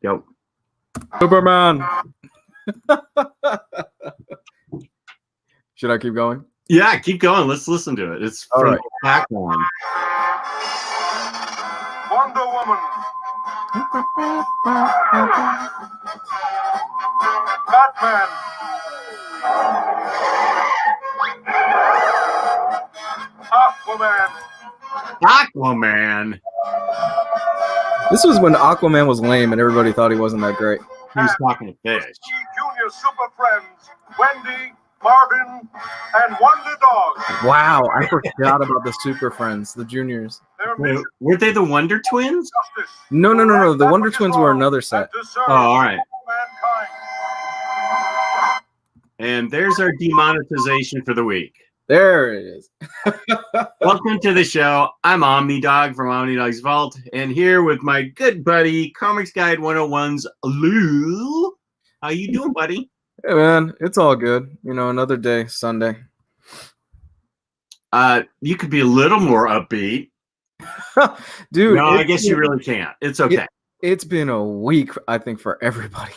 Yep. Superman. Should I keep going? Yeah, keep going. Let's listen to it. It's from the pack one. Wonder Woman. Batman. Aquaman. Aquaman. This was when Aquaman was lame and everybody thought he wasn't that great. He was talking to fish. Junior Super Friends. Wendy, Marvin, and Wonder Dog. Wow, I forgot about the Super Friends, the juniors. Were they the Wonder Twins? No. The Wonder Twins were another set. Oh, all right. And there's our demonetization for the week. There it is. Welcome to the show. I'm Omnidog from Omnidog's Vault, and here with my good buddy, Comics Guide 101's Lou. How you doing, buddy? Hey, man, it's all good. You know, another day, Sunday. You could be a little more upbeat. Dude. No, I guess you really can't. It's okay. It's been a week, I think, for everybody.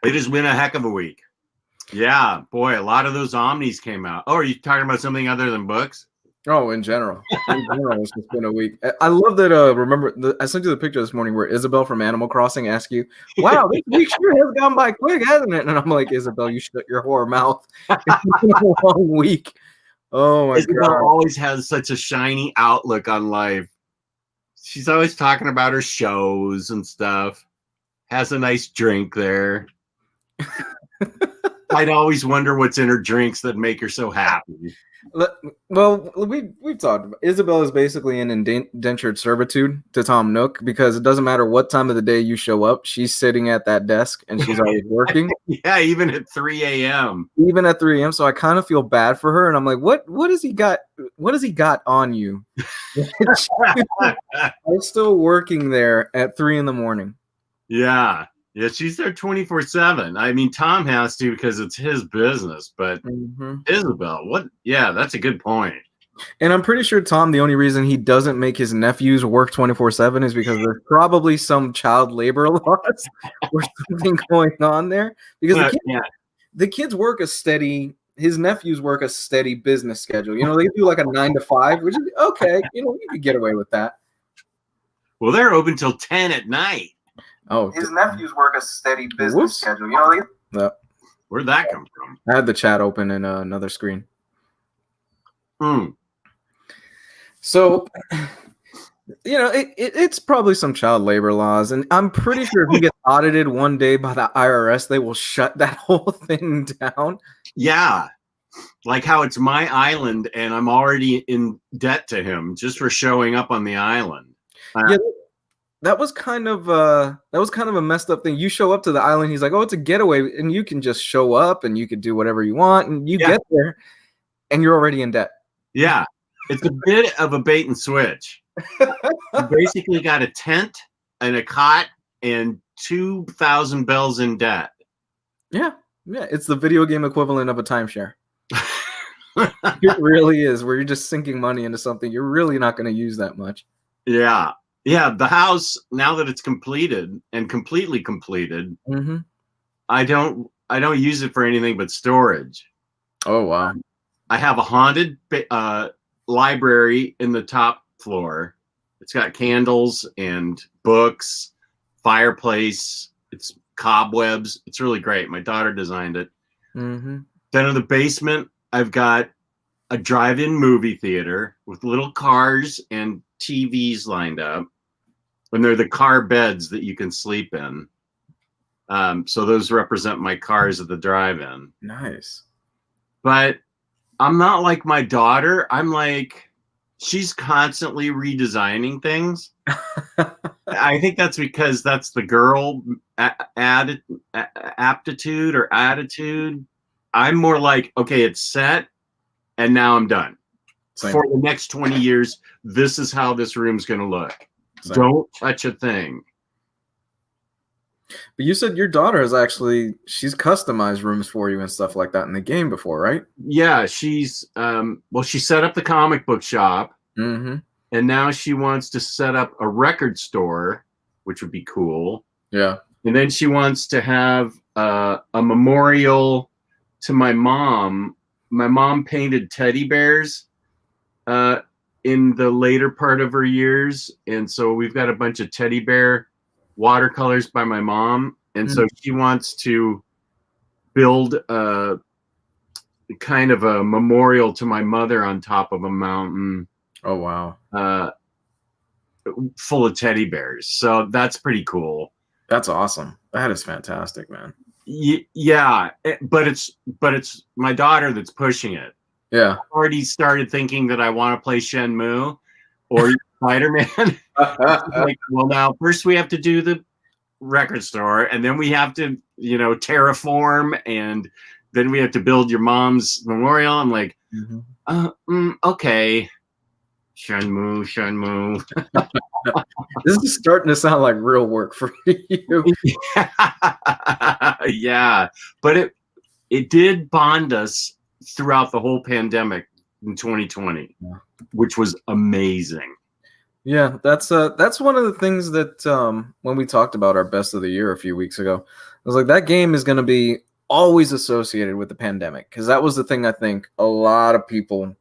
It has been a heck of a week. Yeah, boy, a lot of those Omnis came out. Oh, are you talking about something other than books? Oh, in general. It's just been a week. I love that, I sent you the picture this morning where Isabel from Animal Crossing asked you, wow, this week sure has gone by quick, hasn't it? And I'm like, Isabel, you shut your whore mouth. It's been a long week. Oh, my Isabel God. always has such a shiny outlook on life. She's always talking about her shows and stuff. Has a nice drink there. I'd always wonder what's in her drinks that make her so happy. Well, we've talked about Isabel is basically an indentured servitude to Tom Nook because it doesn't matter what time of the day you show up, she's sitting at that desk and she's always working. Yeah, even at 3 a.m. Even at 3 a.m. So I kind of feel bad for her, and I'm like, what has he got? What has he got on you? I'm still working there at 3 a.m. Yeah. Yeah, she's there 24/7. I mean, Tom has to because it's his business, but Isabel, what? Yeah, that's a good point. And I'm pretty sure Tom, the only reason he doesn't make his nephews work 24/7 is because there's probably some child labor laws or something going on there. Because the kids work a steady. His nephews work a steady business schedule. You know, they do like a 9 to 5, which is okay. You know, you could get away with that. Well, they're open till 10 at night. Oh, his nephews work a steady business schedule. You know, where'd that come from? I had the chat open in another screen. So, you know, it's probably some child labor laws, and I'm pretty sure if he gets audited one day by the IRS, they will shut that whole thing down. Yeah, like how it's my island, and I'm already in debt to him just for showing up on the island. Yeah. That was kind of a messed up thing. You show up to the island, he's like, "Oh, it's a getaway," and you can just show up and you can do whatever you want, and you get there, and you're already in debt. Yeah, it's a bit of a bait and switch. You basically got a tent and a cot and 2,000 bells in debt. Yeah, it's the video game equivalent of a timeshare. It really is, where you're just sinking money into something you're really not going to use that much. Yeah. Yeah, the house, now that it's completed and completely completed, I don't use it for anything but storage. Oh, wow. I have a haunted library in the top floor. It's got candles and books, fireplace. It's cobwebs. It's really great. My daughter designed it. Then in the basement, I've got a drive-in movie theater with little cars and TVs lined up. And they're the car beds that you can sleep in. So those represent my cars at the drive-in. Nice. But I'm not like my daughter. I'm like, she's constantly redesigning things. I think that's because that's the girl aptitude or attitude. I'm more like, okay, it's set, and now I'm done. Same. For the next 20 years, this is how this room's going to look. Same. Don't touch a thing. But you said your daughter has she's customized rooms for you and stuff like that in the game before, right? Yeah, she's, she set up the comic book shop. And now she wants to set up a record store which would be cool. Yeah. And then she wants to have a memorial to my mom. My mom painted teddy bears in the later part of her years. And so we've got a bunch of teddy bear watercolors by my mom. And so she wants to build a kind of a memorial to my mother on top of a mountain. Oh, wow. Full of teddy bears. So that's pretty cool. That's awesome. That is fantastic, man. Yeah, but it's my daughter that's pushing it. Yeah. I've already started thinking that I want to play Shenmue or Spider-Man. Like, well, now first we have to do the record store, and then we have to, terraform, and then we have to build your mom's memorial. I'm like, okay, Shenmue. This is starting to sound like real work for you. Yeah, but it did bond us throughout the whole pandemic in 2020, which was amazing. Yeah, that's one of the things that when we talked about our best of the year a few weeks ago, I was like, that game is going to be always associated with the pandemic, because that was the thing I think a lot of people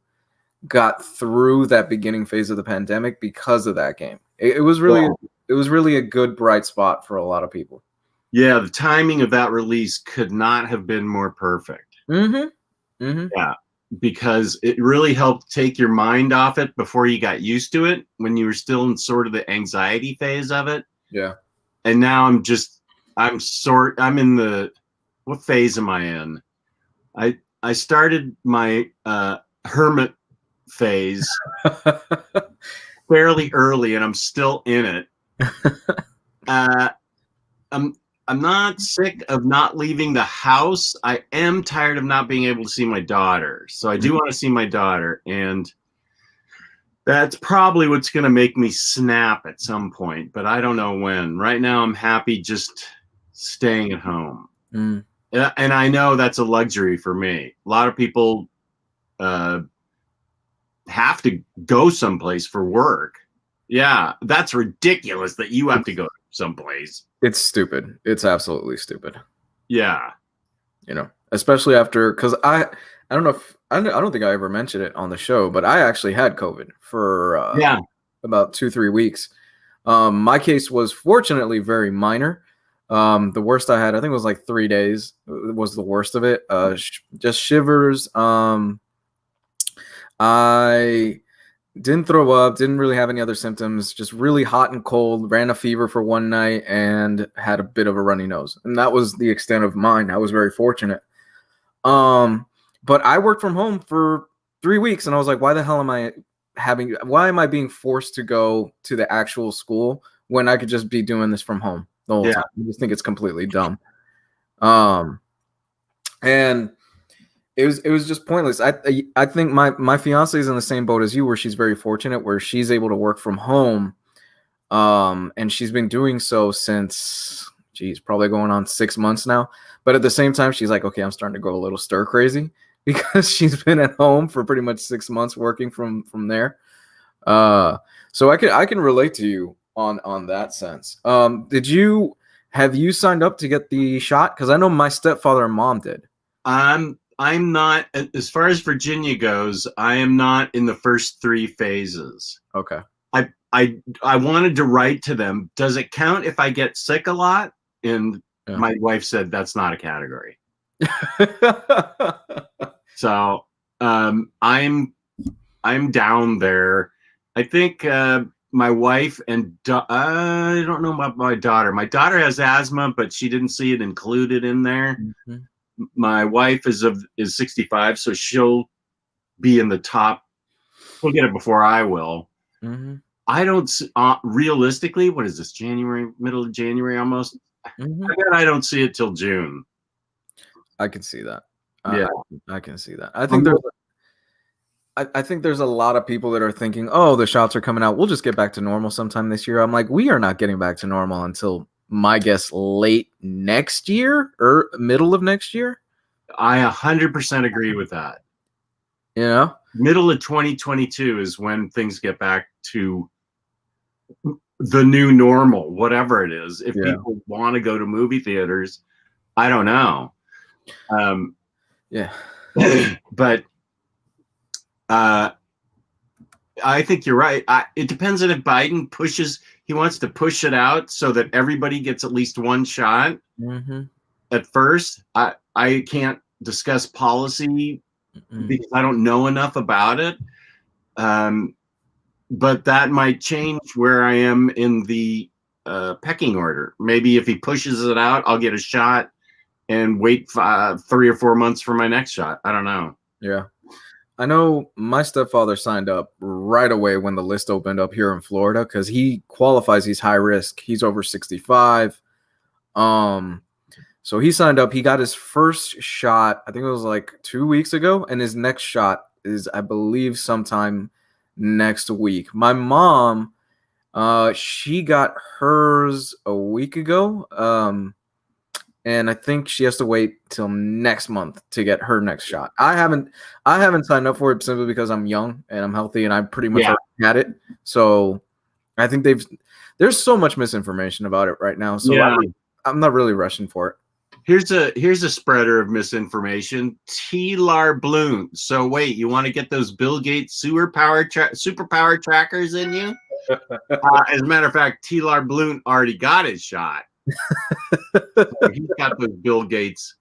got through that beginning phase of the pandemic because of that game. It was really a good bright spot for a lot of people. Yeah, the timing of that release could not have been more perfect. Yeah, because it really helped take your mind off it before you got used to it, when you were still in sort of the anxiety phase of it. Yeah. And now I'm in the, what phase am I in? I started my hermit phase fairly early, and I'm still in it. I'm not sick of not leaving the house. I am tired of not being able to see my daughter. So I do want to see my daughter, and that's probably what's going to make me snap at some point, but I don't know when. Right now I'm happy just staying at home. And I know that's a luxury for me. A lot of people have to go someplace for work. Yeah, that's ridiculous that you have to go someplace. It's stupid. It's absolutely stupid. Yeah. Especially after, because I don't know if, I don't think I ever mentioned it on the show, but I actually had COVID for about 2-3 weeks. My case was fortunately very minor. The worst I had, I think it was like 3 days, was the worst of it. Just shivers. I didn't throw up, didn't really have any other symptoms, just really hot and cold, ran a fever for one night, and had a bit of a runny nose. And that was the extent of mine. I was very fortunate. But I worked from home for 3 weeks, and I was like, why am I being forced to go to the actual school when I could just be doing this from home the whole time? I just think it's completely dumb. And it was just pointless. I think my fiance is in the same boat as you, where she's very fortunate, where she's able to work from home. And she's been doing so since, probably going on 6 months now. But at the same time, she's like, okay, I'm starting to go a little stir crazy, because she's been at home for pretty much 6 months working from there. So I can relate to you on that sense. Have you signed up to get the shot? Because I know my stepfather and mom did. I'm not, as far as Virginia goes, I am not in the first 3 phases. Okay. I wanted to write to them. Does it count if I get sick a lot? And my wife said that's not a category. So I'm down there. I think my wife and I don't know about my daughter. My daughter has asthma, but she didn't see it included in there. My wife is 65, so she'll be in the top. She'll get it before I will. I don't realistically. What is this? January, middle of January, almost. I don't see it till June. I can see that. Yeah, I can see that. I think there's a lot of people that are thinking, oh, the shots are coming out, we'll just get back to normal sometime this year. I'm like, we are not getting back to normal until, my guess, late next year or middle of next year. I 100% agree with that. Middle of 2022 is when things get back to the new normal, whatever it is. If people want to go to movie theaters, I don't know. Yeah. But I think you're right. It depends on if Biden he wants to push it out so that everybody gets at least one shot at first. I can't discuss policy because I don't know enough about it. But that might change where I am in the pecking order. Maybe if he pushes it out, I'll get a shot and wait 3 or 4 months for my next shot. I don't know. Yeah. I know my stepfather signed up right away when the list opened up here in Florida because he qualifies. He's high risk. He's over 65. So he signed up. He got his first shot, I think it was like 2 weeks ago, and his next shot is, I believe, sometime next week. My mom, she got hers a week ago. And I think she has to wait till next month to get her next shot. I haven't signed up for it simply because I'm young and I'm healthy and I pretty much already had it. So I think there's so much misinformation about it right now. So I'm not really rushing for it. Here's a spreader of misinformation. T-Lar Bloom. So wait, you want to get those Bill Gates superpower trackers in you? As a matter of fact, T-Lar Bloom already got his shot. So he's got those Bill Gates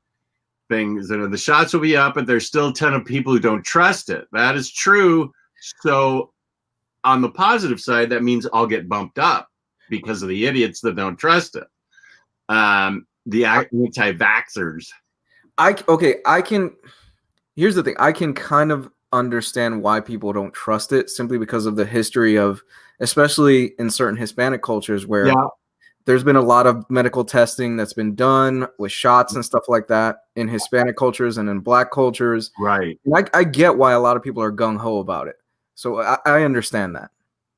things, and the shots will be up, but there's still a ton of people who don't trust it. That is true. So on the positive side, that means I'll get bumped up because of the idiots that don't trust it. The anti-vaxxers. Here's the thing. I can kind of understand why people don't trust it simply because of the history of, especially in certain Hispanic cultures where there's been a lot of medical testing that's been done with shots and stuff like that in Hispanic cultures and in Black cultures. Right. And I get why a lot of people are gung-ho about it. So I understand that.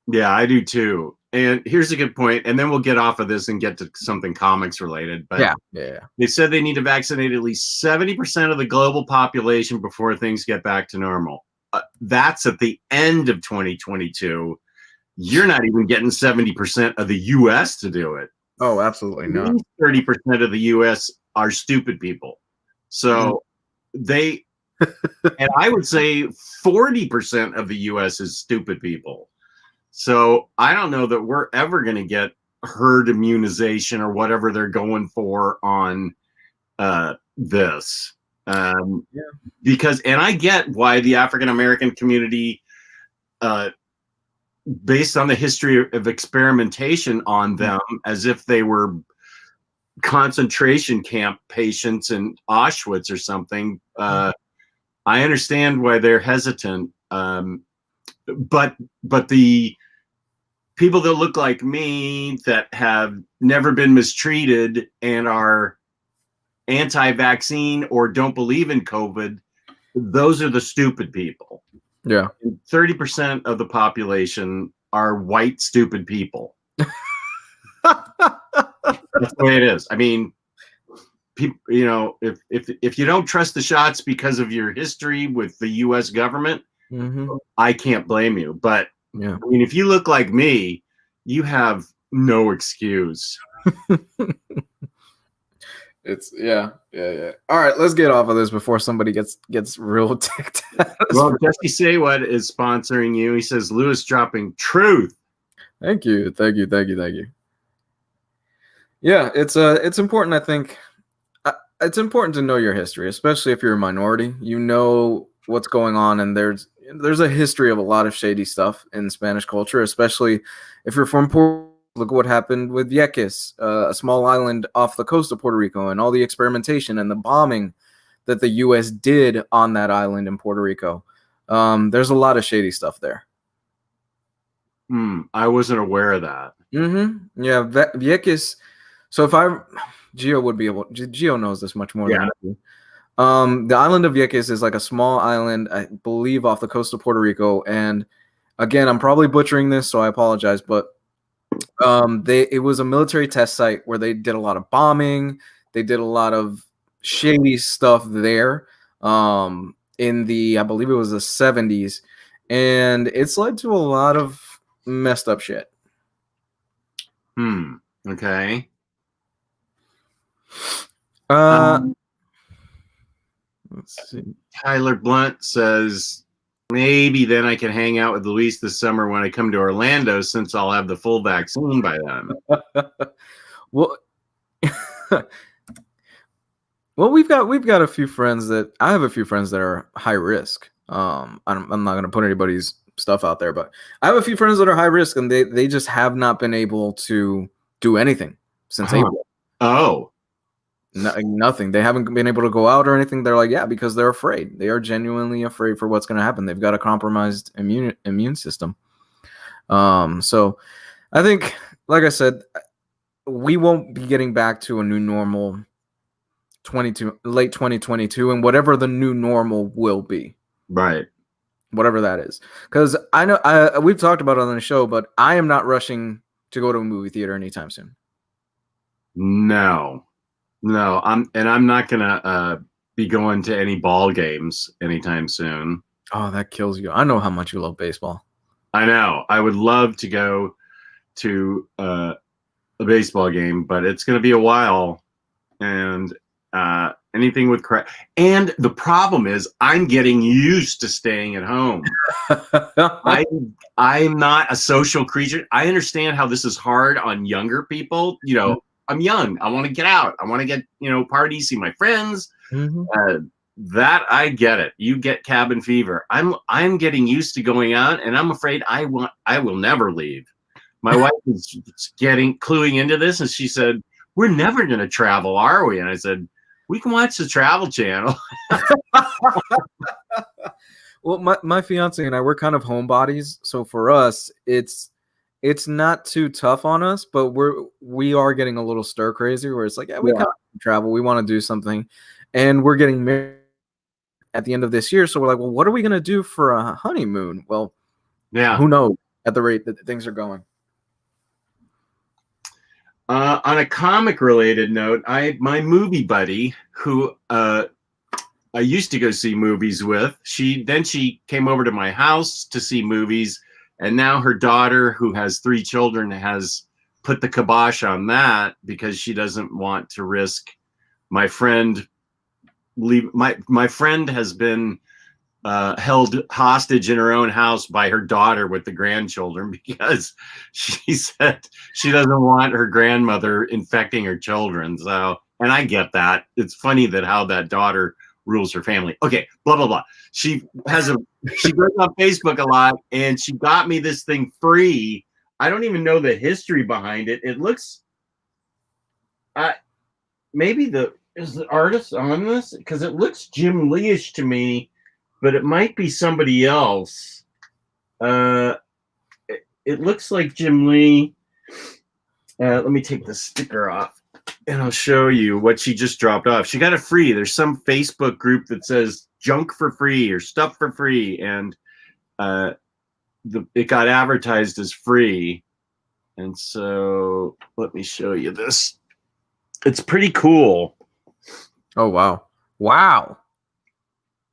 Yeah, I do too. And here's a good point, and then we'll get off of this and get to something comics related. But they said they need to vaccinate at least 70% of the global population before things get back to normal. That's at the end of 2022. You're not even getting 70% of the U.S. to do it. Oh, absolutely not. 30% of the U.S. are stupid people. So and I would say 40% of the U.S. is stupid people. So I don't know that we're ever going to get herd immunization or whatever they're going for on this. Because, and I get why the African-American community, based on the history of experimentation on them as if they were concentration camp patients in Auschwitz or something, I understand why they're hesitant. But the people that look like me that have never been mistreated and are anti-vaccine or don't believe in COVID, those are the stupid people. Yeah. 30% of the population are white, stupid people. That's the way it is. I mean, people, if you don't trust the shots because of your history with the U.S. government, I can't blame you. But I mean, if you look like me, you have no excuse. It's All right, let's get off of this before somebody gets real ticked. Well, Jesse Say What is sponsoring you. He says Lewis dropping truth. Thank you. Yeah, it's important. I think it's important to know your history, especially if you're a minority. You know what's going on, and there's a history of a lot of shady stuff in Spanish culture, especially if you're from Puerto Rico. Look what happened with Vieques, a small island off the coast of Puerto Rico, and all the experimentation and the bombing that the U.S. did on that island in Puerto Rico. There's a lot of shady stuff there. I wasn't aware of that. Yeah, Vieques. So Gio knows this much more than I do. The island of Vieques is like a small island, I believe, off the coast of Puerto Rico. And again, I'm probably butchering this, so I apologize. But it was a military test site where they did a lot of bombing. They did a lot of shady stuff there in I believe it was the 70s. And it's led to a lot of messed up shit. Okay. Let's see. Tyler Blunt says maybe then I can hang out with Luis this summer when I come to Orlando, since I'll have the full vaccine by then. Well, well, we've got a few friends that I have a few friends that are high risk. I'm not going to put anybody's stuff out there, but I have a few friends that are high risk, and they just have not been able to do anything since April. Oh. Nothing. They haven't been able to go out or anything. They're like, yeah, because they're afraid. They are genuinely afraid for what's going to happen. They've got a compromised immune system. So I think, like I said, we won't be getting back to a new normal late 2022, and whatever the new normal will be. Right. Whatever that is. Because I know we've talked about it on the show, but I am not rushing to go to a movie theater anytime soon. No, I'm not gonna be going to any ball games anytime soon. Oh, that kills you. I know how much you love baseball. I know. I would love to go to a baseball game, but it's gonna be a while. And anything with crap. And the problem is, I'm getting used to staying at home. I'm not a social creature. I understand how this is hard on younger people. You know, I'm young. I want to get out. I want to get, party, see my friends. That I get it. You get cabin fever. I'm getting used to going out, and I'm afraid I will never leave. My wife is cluing into this, and she said, "We're never going to travel, are we?" And I said, "We can watch the Travel Channel." Well, my fiance and I, we're kind of homebodies, so for us, it's not too tough on us, but we are getting a little stir crazy where it's like, yeah, we kind of travel, we want to do something, and we're getting married at the end of this year, so we're like, well, what are we gonna do for a honeymoon? Well, yeah, who knows at the rate that things are going. On a comic-related note, my movie buddy, who I used to go see movies with, she came over to my house to see movies, and now her daughter, who has 3 children, has put the kibosh on that because she doesn't want to risk my friend leave. My friend has been held hostage in her own house by her daughter with the grandchildren because she said she doesn't want her grandmother infecting her children. So, and I get that. It's funny that how that daughter rules her family. Okay, blah blah blah. She goes on Facebook a lot, and she got me this thing free. I don't even know the history behind it. It looks, maybe is the artist on this, because it looks Jim Lee-ish to me. But it might be somebody else. It looks like Jim Lee. Let me take the sticker off, and I'll show you what she just dropped off. She got it free. There's some Facebook group that says junk for free or stuff for free, and it got advertised as free. And so let me show you this. It's pretty cool. Oh, wow. Wow.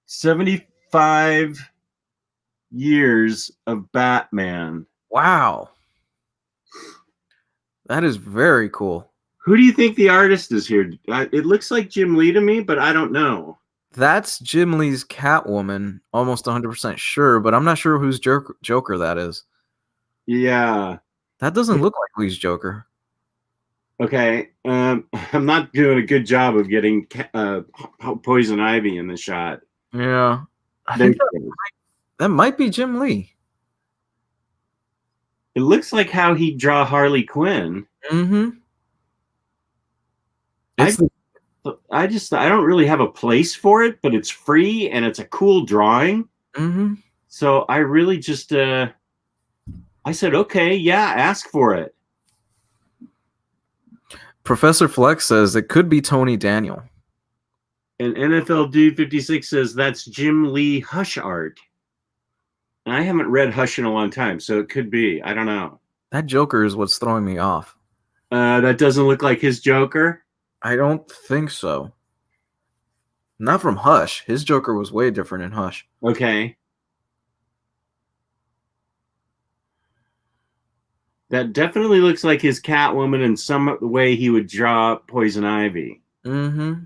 75 years of Batman. Wow. That is very cool. Who do you think the artist is here? It looks like Jim Lee to me, but I don't know. That's Jim Lee's Catwoman, almost 100% sure, but I'm not sure whose Joker that is. Yeah. That doesn't look like Lee's Joker. Okay. I'm not doing a good job of getting Poison Ivy in the shot. Yeah. I think that might be Jim Lee. It looks like how he'd draw Harley Quinn. Mm-hmm. I don't really have a place for it, but it's free and it's a cool drawing. Mm-hmm. So I really just I said, okay, yeah, ask for it. Professor Flex says it could be Tony Daniel. And NFL Dude 56 says that's Jim Lee Hush art. And I haven't read Hush in a long time, so it could be. I don't know. That Joker is what's throwing me off. That doesn't look like his Joker? I don't think so. Not from Hush. His Joker was way different in Hush. Okay. That definitely looks like his Catwoman in some way he would draw Poison Ivy. Mm-hmm.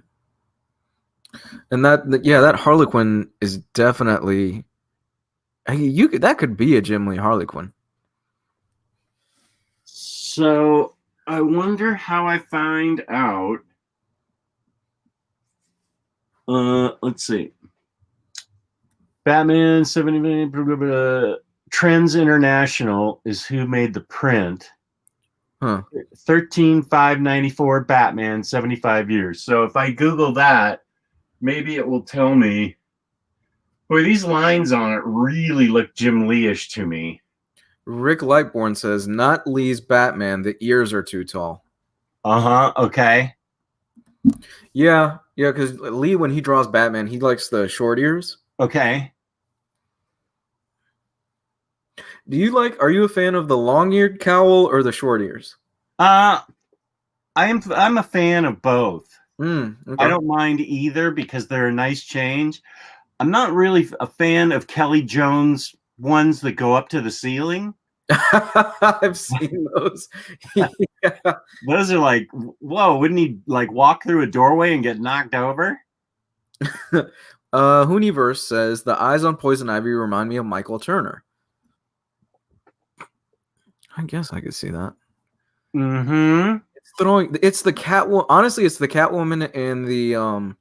And that Harlequin is definitely that could be a Jim Lee Harlequin. So I wonder how I find out. Let's see. Batman 70 million. Trends International is who made the print. Huh. 13,594 Batman, 75 years. So if I Google that, maybe it will tell me. Boy, these lines on it really look Jim Lee-ish to me. Rick Lightborn says, not Lee's Batman, the ears are too tall. Uh-huh, okay. Yeah, because Lee, when he draws Batman, he likes the short ears. Okay. Are you a fan of the long-eared cowl or the short ears? I'm a fan of both. Okay. I don't mind either because they're a nice change. I'm not really a fan of Kelly Jones ones that go up to the ceiling. I've seen those. Yeah. Those are like, whoa, wouldn't he like walk through a doorway and get knocked over? Hooniverse says the eyes on Poison Ivy remind me of Michael Turner. I guess I could see that. Mm-hmm. It's the Catwoman. Honestly, it's the Catwoman and the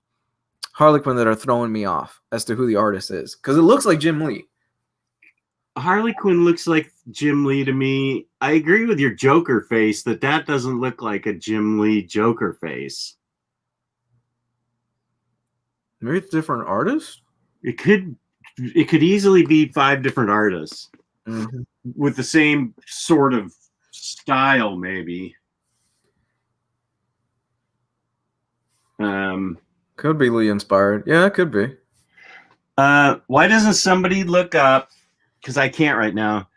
Harlequin that are throwing me off as to who the artist is, because it looks like Jim Lee. Harley Quinn looks like Jim Lee to me. I agree with your Joker face that doesn't look like a Jim Lee Joker face. Maybe it's different artists. It could easily be 5 different artists with the same sort of style, maybe. Could be Lee inspired. Yeah, it could be. Why doesn't somebody look up, because I can't right now,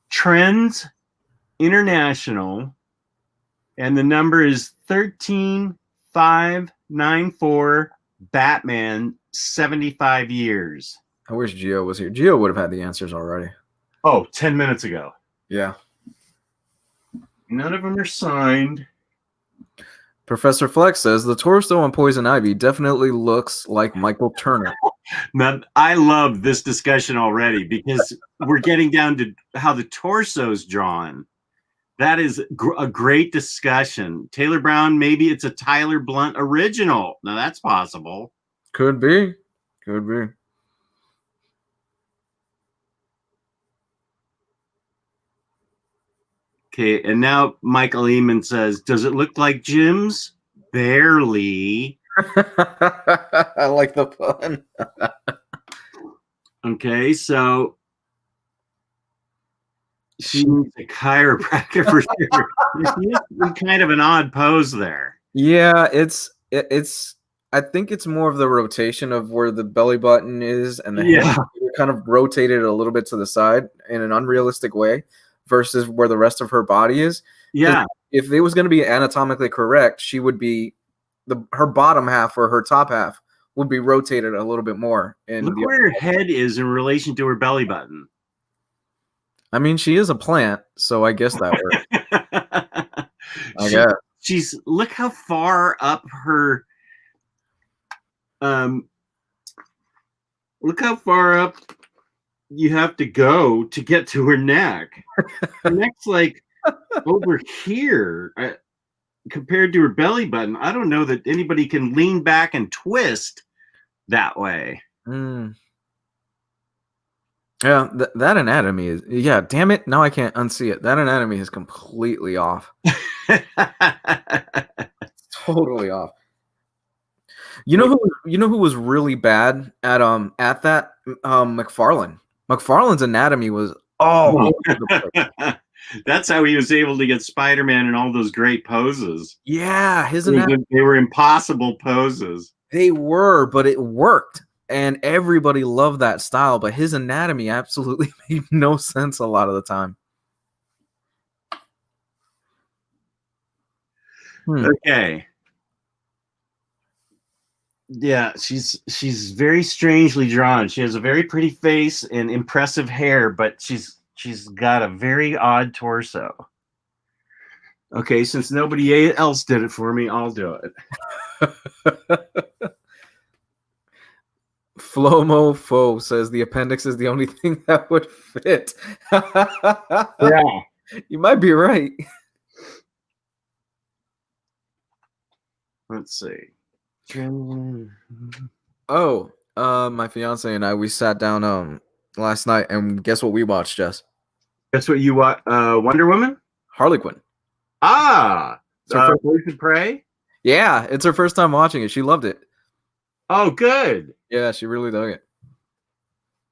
Trends International, and the number is 13,594 Batman, 75 years. I wish Gio was here. Gio would have had the answers already. Oh, 10 minutes ago. Yeah. None of them are signed. Professor Flex says the torso on Poison Ivy definitely looks like Michael Turner. Now, I love this discussion already because we're getting down to how the torso's drawn. That is a great discussion. Taylor Brown, maybe it's a Tyler Blunt original. Now, that's possible. Could be. Could be. Okay, and now Michael Eamon says, does it look like Jim's? Barely. I like the pun. Okay, so she needs a chiropractor for sure. It's kind of an odd pose there. Yeah, it's. I think it's more of the rotation of where the belly button is and the head kind of rotated a little bit to the side in an unrealistic way versus where the rest of her body is. Yeah. If it was going to be anatomically correct, she would be her bottom half or her top half would be rotated a little bit more. Look where her head is in relation to her belly button. I mean, she is a plant, so I guess that works. She's look how far up her look how far up you have to go to get to her neck. Her neck's like over here compared to her belly button. I don't know that anybody can lean back and twist that way. Yeah, that anatomy is, damn it. Now I can't unsee it. That anatomy is completely off. Totally off. You know who was really bad at that? McFarlane. McFarlane's anatomy was That's how he was able to get Spider-Man in all those great poses. Yeah, his anatomy. They were impossible poses. They were, but it worked. And everybody loved that style, but his anatomy absolutely made no sense a lot of the time. Okay. Yeah, she's very strangely drawn. She has a very pretty face and impressive hair, but she's got a very odd torso. Okay, since nobody else did it for me, I'll do it. Flomo Fo says the appendix is the only thing that would fit. Yeah. You might be right. Let's see. Oh, my fiance and I, we sat down last night, and guess what we watched, Jess? Guess what you watch? Wonder Woman? Harley Quinn. Ah! Birds of Prey? Yeah, it's her first time watching it. She loved it. Oh, good. Yeah, she really dug it.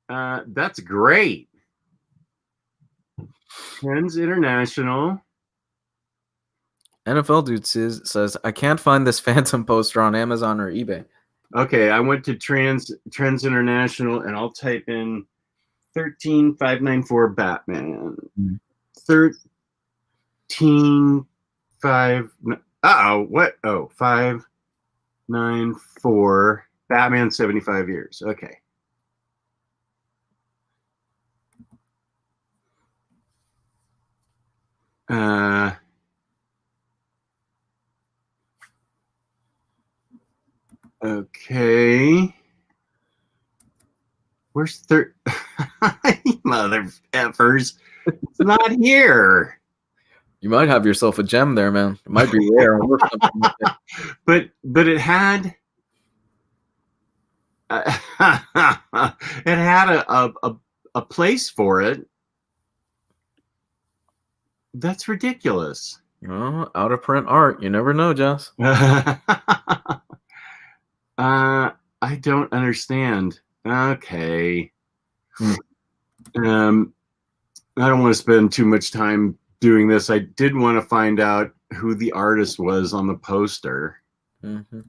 That's great. Trends International. NFL dude says, I can't find this Phantom poster on Amazon or eBay. Okay, I went to Trends International, and I'll type in 13594 Batman. 135. What? Oh, 594 Batman 75 years. Okay. Okay. Where's mother effers? It's not here. You might have yourself a gem there, man. It might be rare. But it had it had a place for it. That's ridiculous. Oh, out of print art. You never know, Jess. I don't understand. Okay. I don't want to spend too much time doing this. I did want to find out who the artist was on the poster. Mm-hmm.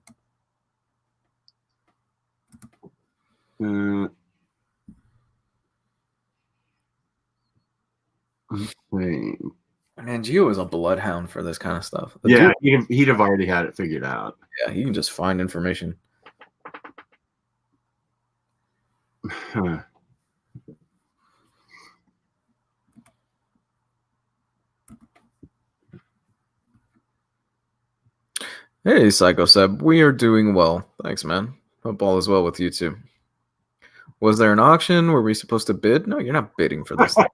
Okay. Man, Gio is a bloodhound for this kind of stuff. Yeah, he'd have already had it figured out. Yeah, he can just find information. Huh. Hey, Psycho Seb, we are doing well. Thanks, man. Hope all is well with you too. Was there an auction? Were we supposed to bid? No, you're not bidding for this thing.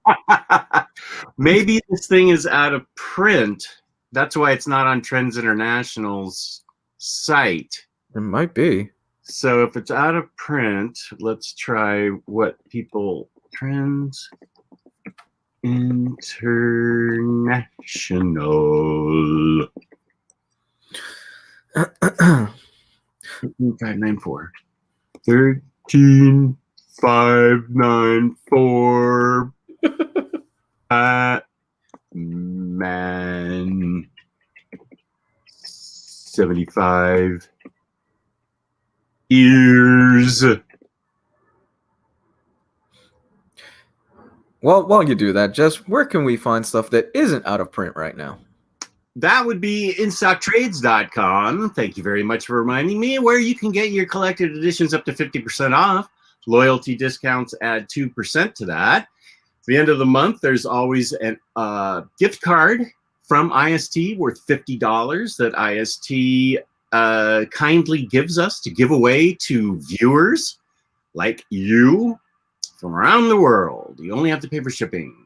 Maybe this thing is out of print. That's why it's not on Trends International's site. It might be. So if it's out of print, let's try what people Trends International. 13594. 13594. Man 75 years. Well, while you do that, Jess, where can we find stuff that isn't out of print right now? That would be InStockTrades.com. Thank you very much for reminding me, where you can get your collected editions up to 50% off. Loyalty discounts add 2% to that. At the end of the month, there's always a gift card from IST worth $50 that IST kindly gives us to give away to viewers like you from around the world. You only have to pay for shipping.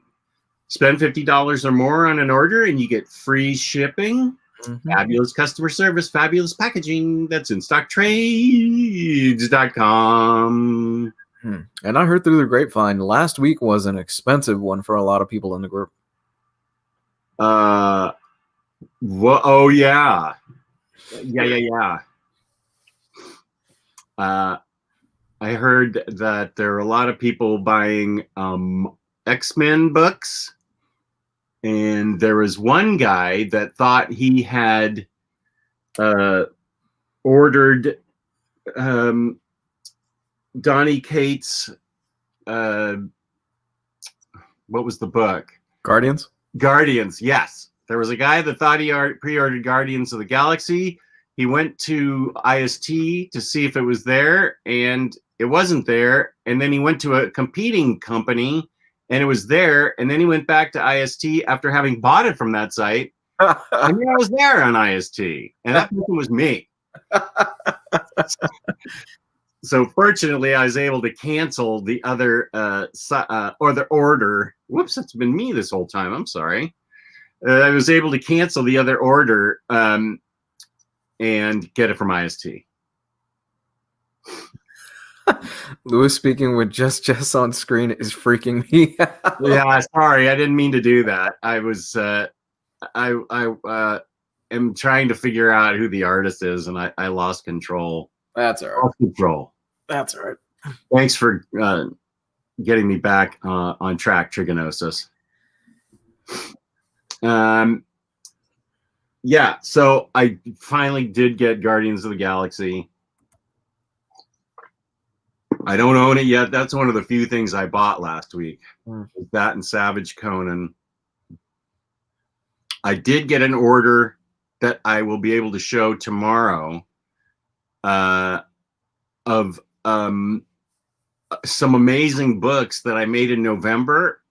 Spend $50 or more on an order and you get free shipping, fabulous customer service, fabulous packaging. That's InStockTrades.com. And I heard through the grapevine, last week was an expensive one for a lot of people in the group. Oh, yeah. Yeah. I heard that there are a lot of people buying X-Men books. And there was one guy that thought he had ordered Donny Cates. What was the book? Guardians? Guardians, yes. There was a guy that thought he pre-ordered Guardians of the Galaxy. He went to IST to see if it was there, and it wasn't there. And then he went to a competing company, and it was there. And then he went back to IST after having bought it from that site, I mean, I was there on IST, and that person was me. So fortunately, I was able to cancel the other or the order. Whoops, it's been me this whole time. I'm sorry. I was able to cancel the other order and get it from IST. Lewis speaking with just Jess on screen is freaking me out. Yeah, sorry, I didn't mean to do that. I was I am trying to figure out who the artist is, and I lost control. That's all right. Lost control. That's all right. Thanks for getting me back on track, Trigonosis. Yeah, so I finally did get Guardians of the Galaxy. I don't own it yet. That's one of the few things I bought last week. That and Savage Conan. I did get an order that I will be able to show tomorrow of some amazing books that I made in November.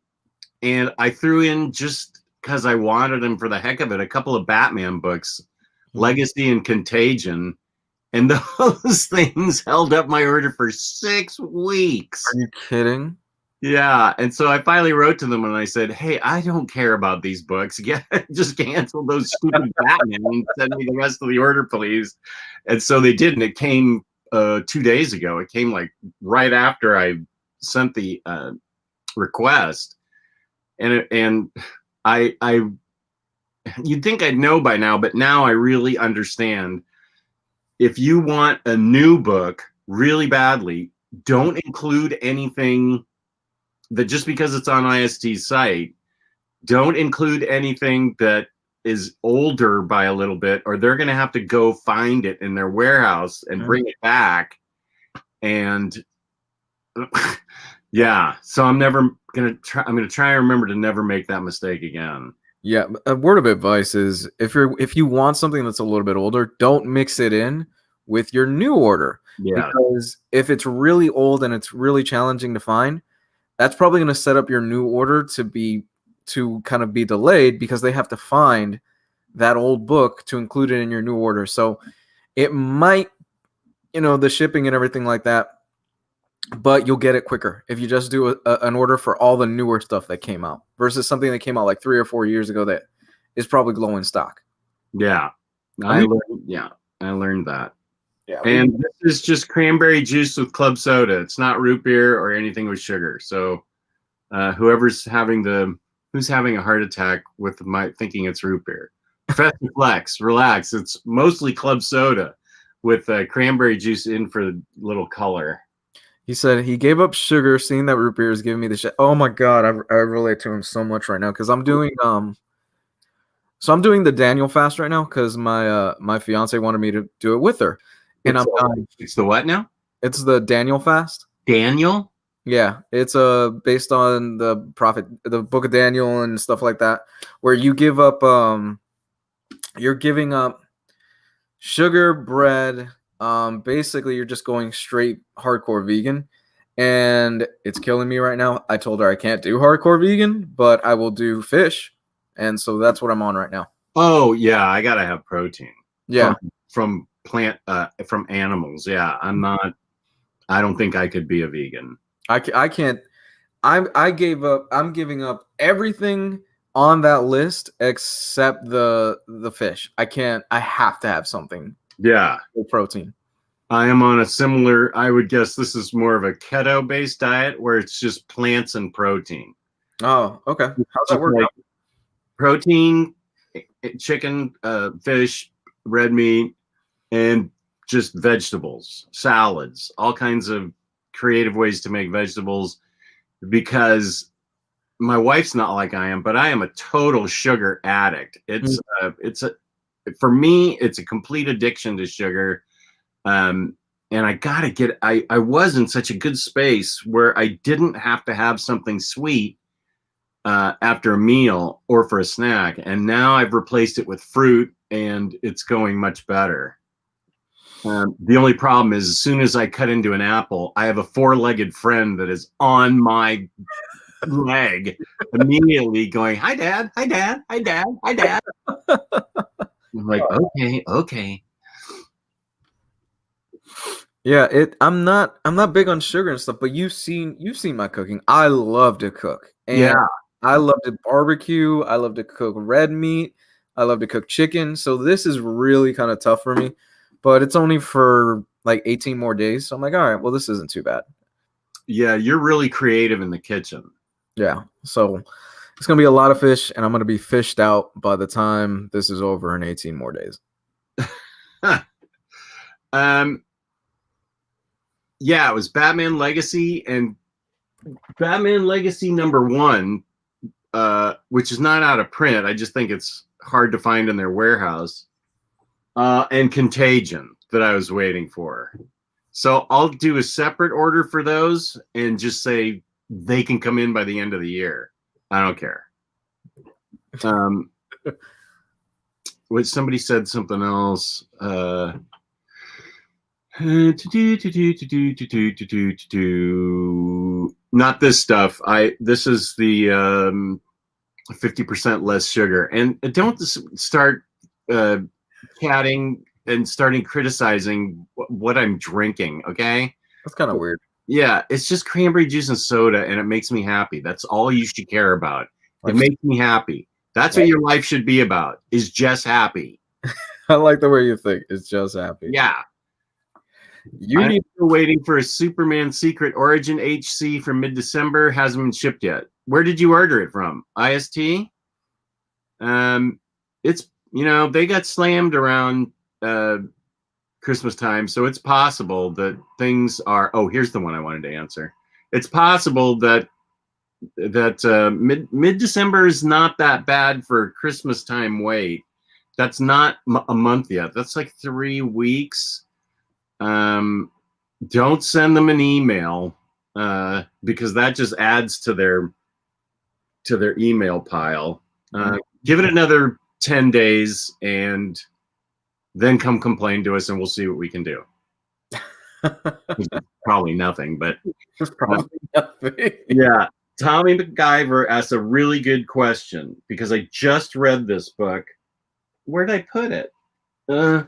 And I threw in, just because I wanted them for the heck of it, a couple of Batman books, Legacy and Contagion. And those things held up my order for 6 weeks. Are you kidding? Yeah. And so I finally wrote to them and I said, hey, I don't care about these books. Just cancel those stupid Batman and send me the rest of the order, please. And so they did. And it came 2 days ago. It came like right after I sent the request. And I you'd think I'd know by now, but now I really understand. If you want a new book really badly, don't include anything that, just because it's on IST's site, don't include anything that is older by a little bit, or they're going to have to go find it in their warehouse and bring it back. And yeah, so I'm going to try and remember to never make that mistake again. Yeah, a word of advice is if you want something that's a little bit older, don't mix it in with your new order. Yeah. Because if it's really old and it's really challenging to find, that's probably going to set up your new order to kind of be delayed, because they have to find that old book to include it in your new order. So it might, the shipping and everything like that, but you'll get it quicker if you just do an order for all the newer stuff that came out versus something that came out like 3 or 4 years ago that is probably low in stock. Yeah. I learned that. Yeah. And this is just cranberry juice with club soda. It's not root beer or anything with sugar. So who's having a heart attack with my thinking it's root beer, Professor Flex, relax. It's mostly club soda with cranberry juice in for a little color. He said he gave up sugar, seeing that root beer is giving me the shit. Oh my god, I relate to him so much right now because I'm doing so I'm doing the Daniel fast right now because my fiance wanted me to do it with her, and it's the what now? It's the Daniel fast. Daniel? Yeah, it's based on the book of Daniel and stuff like that, where you give up you're giving up sugar, bread. Basically, you're just going straight hardcore vegan, and it's killing me right now. I told her I can't do hardcore vegan, but I will do fish, and so that's what I'm on right now. Oh yeah, I gotta have protein. Yeah, from plant, from animals. Yeah, I'm not. I don't think I could be a vegan. I can't. I gave up. I'm giving up everything on that list except the fish. I can't. I have to have something. Yeah. Protein. I am on a similar, I would guess this is more of a keto-based diet where it's just plants and protein. Oh, okay. How's that work? Like protein, chicken, fish, red meat, and just vegetables, salads, all kinds of creative ways to make vegetables, because my wife's not like I am, but I am a total sugar addict. For me, it's a complete addiction to sugar. And I gotta get, I was in such a good space where I didn't have to have something sweet after a meal or for a snack. And now I've replaced it with fruit and it's going much better. The only problem is as soon as I cut into an apple, I have a 4-legged friend that is on my leg, immediately going, "Hi, Dad. Hi, Dad. Hi, Dad. Hi, Dad." I'm like, okay. Yeah, I'm not big on sugar and stuff, but you've seen my cooking. I love to cook. And Yeah. I love to barbecue. I love to cook red meat. I love to cook chicken. So this is really kind of tough for me, but it's only for like 18 more days. So I'm like, all right, well, this isn't too bad. Yeah, you're really creative in the kitchen. Yeah. So it's going to be a lot of fish, and I'm going to be fished out by the time this is over in 18 more days. Yeah, it was Batman Legacy and Batman Legacy #1, which is not out of print. I just think it's hard to find in their warehouse. And Contagion that I was waiting for. So I'll do a separate order for those and just say they can come in by the end of the year. I don't care. When somebody said something else. Not this stuff. This is the 50% less sugar. And don't start chatting and starting criticizing what I'm drinking, okay? That's kind of weird. Yeah, it's just cranberry juice and soda, and it makes me happy. That's all you should care about. It makes me happy. That's what your life should be about, is just happy. I like the way you think. It's just happy. Yeah. I'm still waiting for a Superman Secret Origin HC from mid-December. Hasn't been shipped yet. Where did you order it from? IST? It's, they got slammed around Christmas time, so it's possible that things are. Oh, here's the one I wanted to answer. It's possible that mid-December is not that bad for Christmas time wait. That's not a month yet. That's like 3 weeks. Don't send them an email because that just adds to their email pile. Give it another 10 days and then come complain to us and we'll see what we can do. Probably nothing, but probably nothing. Yeah. Tommy MacGyver asked a really good question because I just read this book. Where'd I put it? I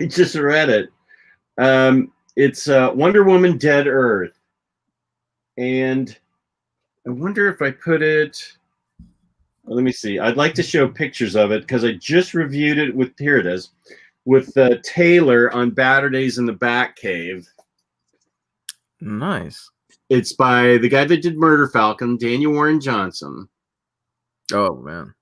just read it. It's Wonder Woman Dead Earth. And I wonder if I put it. Well, let me see. I'd like to show pictures of it because I just reviewed it with, here it is, with Taylor on Batterdays in the Batcave. Nice. It's by the guy that did Murder Falcon, Daniel Warren Johnson. Oh, man.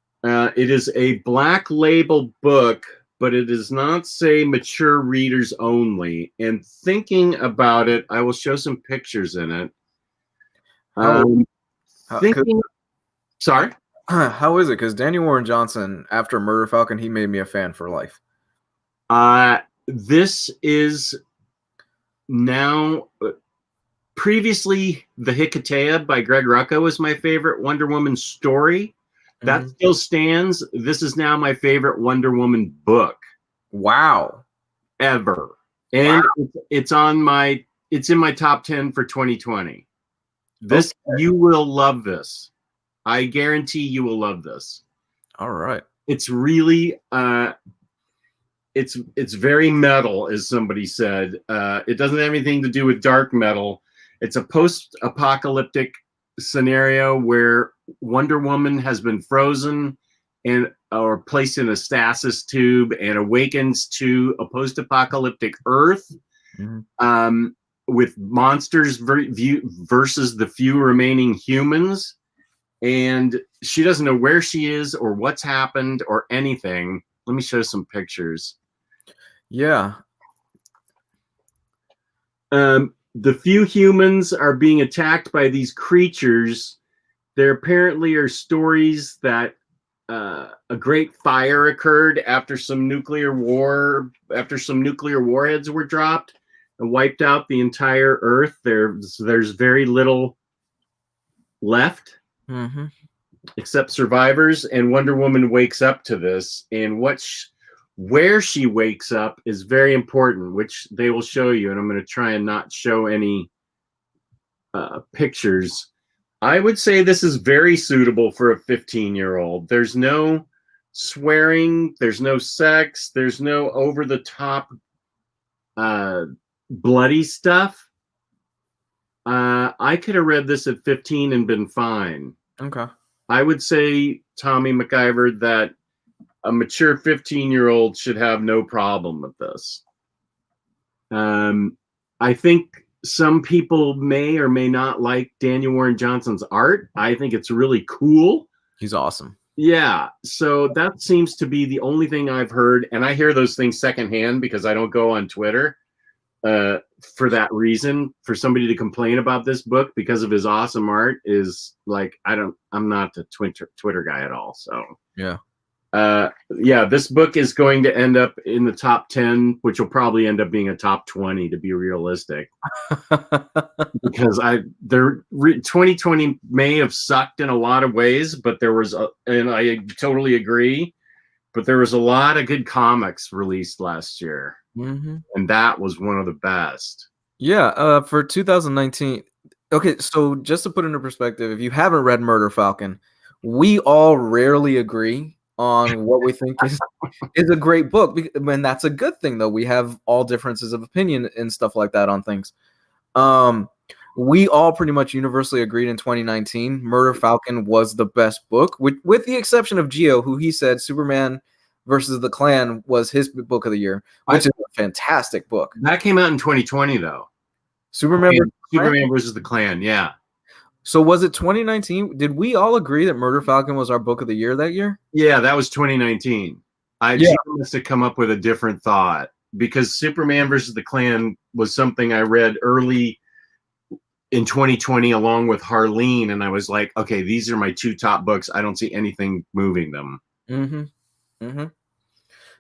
It is a black label book, but it does not say mature readers only. And thinking about it, I will show some pictures in it. Sorry? How is it? Because Daniel Warren Johnson, after Murder Falcon, he made me a fan for life. This is now... Previously, The Hikatea by Greg Rucka was my favorite Wonder Woman story. That still stands. This is now my favorite Wonder Woman book. Wow. Ever. And it's in my top 10 for 2020. This, okay. You will love this. I guarantee you will love this. All right. It's really it's very metal, as somebody said. It doesn't have anything to do with dark metal. It's a post-apocalyptic scenario where Wonder Woman has been frozen or placed in a stasis tube and awakens to a post-apocalyptic Earth with monsters versus the few remaining humans. And she doesn't know where she is or what's happened or anything. Let me show some pictures. Yeah. The few humans are being attacked by these creatures. There apparently are stories that a great fire occurred after some nuclear warheads were dropped and wiped out the entire Earth. There's very little left except survivors, and Wonder Woman wakes up to this. And what where she wakes up is very important, which they will show you, and I'm going to try and not show any pictures. I would say this is very suitable for a 15-year-old. There's no swearing, there's no sex, there's no over-the-top bloody stuff. I could have read this at 15 and been fine. Okay. I would say, Tommy McIver, that a mature 15-year-old should have no problem with this. I think some people may or may not like Daniel Warren Johnson's art. I think it's really cool. He's awesome. Yeah. So that seems to be the only thing I've heard. And I hear those things secondhand because I don't go on Twitter for that reason. For somebody to complain about this book because of his awesome art is like, I'm not a Twitter guy at all. So yeah. This book is going to end up in the top 10, which will probably end up being a top 20 to be realistic. Because 2020 may have sucked in a lot of ways, but there was and I totally agree, but there was a lot of good comics released last year. Mm-hmm. And that was one of the best. Yeah, for 2019. Okay, so just to put into perspective, if you haven't read Murder Falcon, we all rarely agree on what we think is a great book. And that's a good thing, though. We have all differences of opinion and stuff like that on things. We all pretty much universally agreed in 2019 Murder Falcon was the best book, with the exception of Gio, who he said Superman versus the Klan was his book of the year, which is a fantastic book. That came out in 2020, though. Superman versus the Klan, yeah. So was it 2019? Did we all agree that Murder Falcon was our book of the year that year? Yeah, that was 2019. I just must have come up with a different thought because Superman versus the Klan was something I read early in 2020 along with Harleen, and I was like, okay, these are my two top books. I don't see anything moving them. Mm-hmm. Mm-hmm.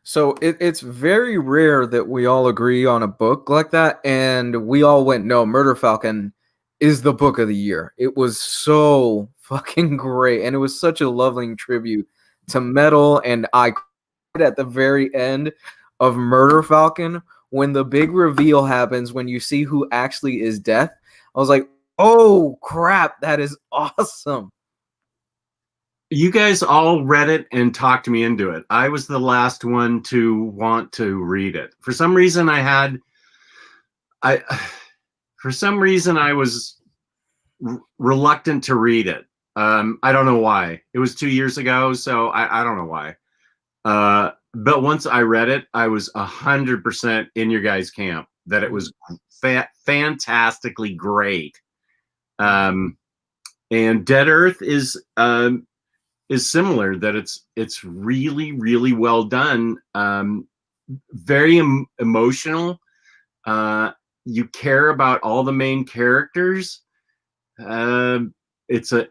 So it's very rare that we all agree on a book like that, and we all went, no, Murder Falcon is the book of the year. It was so fucking great, and it was such a lovely tribute to metal, and I cried at the very end of Murder Falcon when the big reveal happens, when you see who actually is Death. I was like, oh crap, that is awesome. You guys all read it and talked me into it. I was the last one to want to read it. For some reason I was reluctant to read it. I don't know why. It was 2 years ago, so I don't know why. But once I read it, I was 100% in your guys' camp that it was fantastically great. And Dead Earth is similar, that it's really, really well done. Very emotional. You care about all the main characters. It's a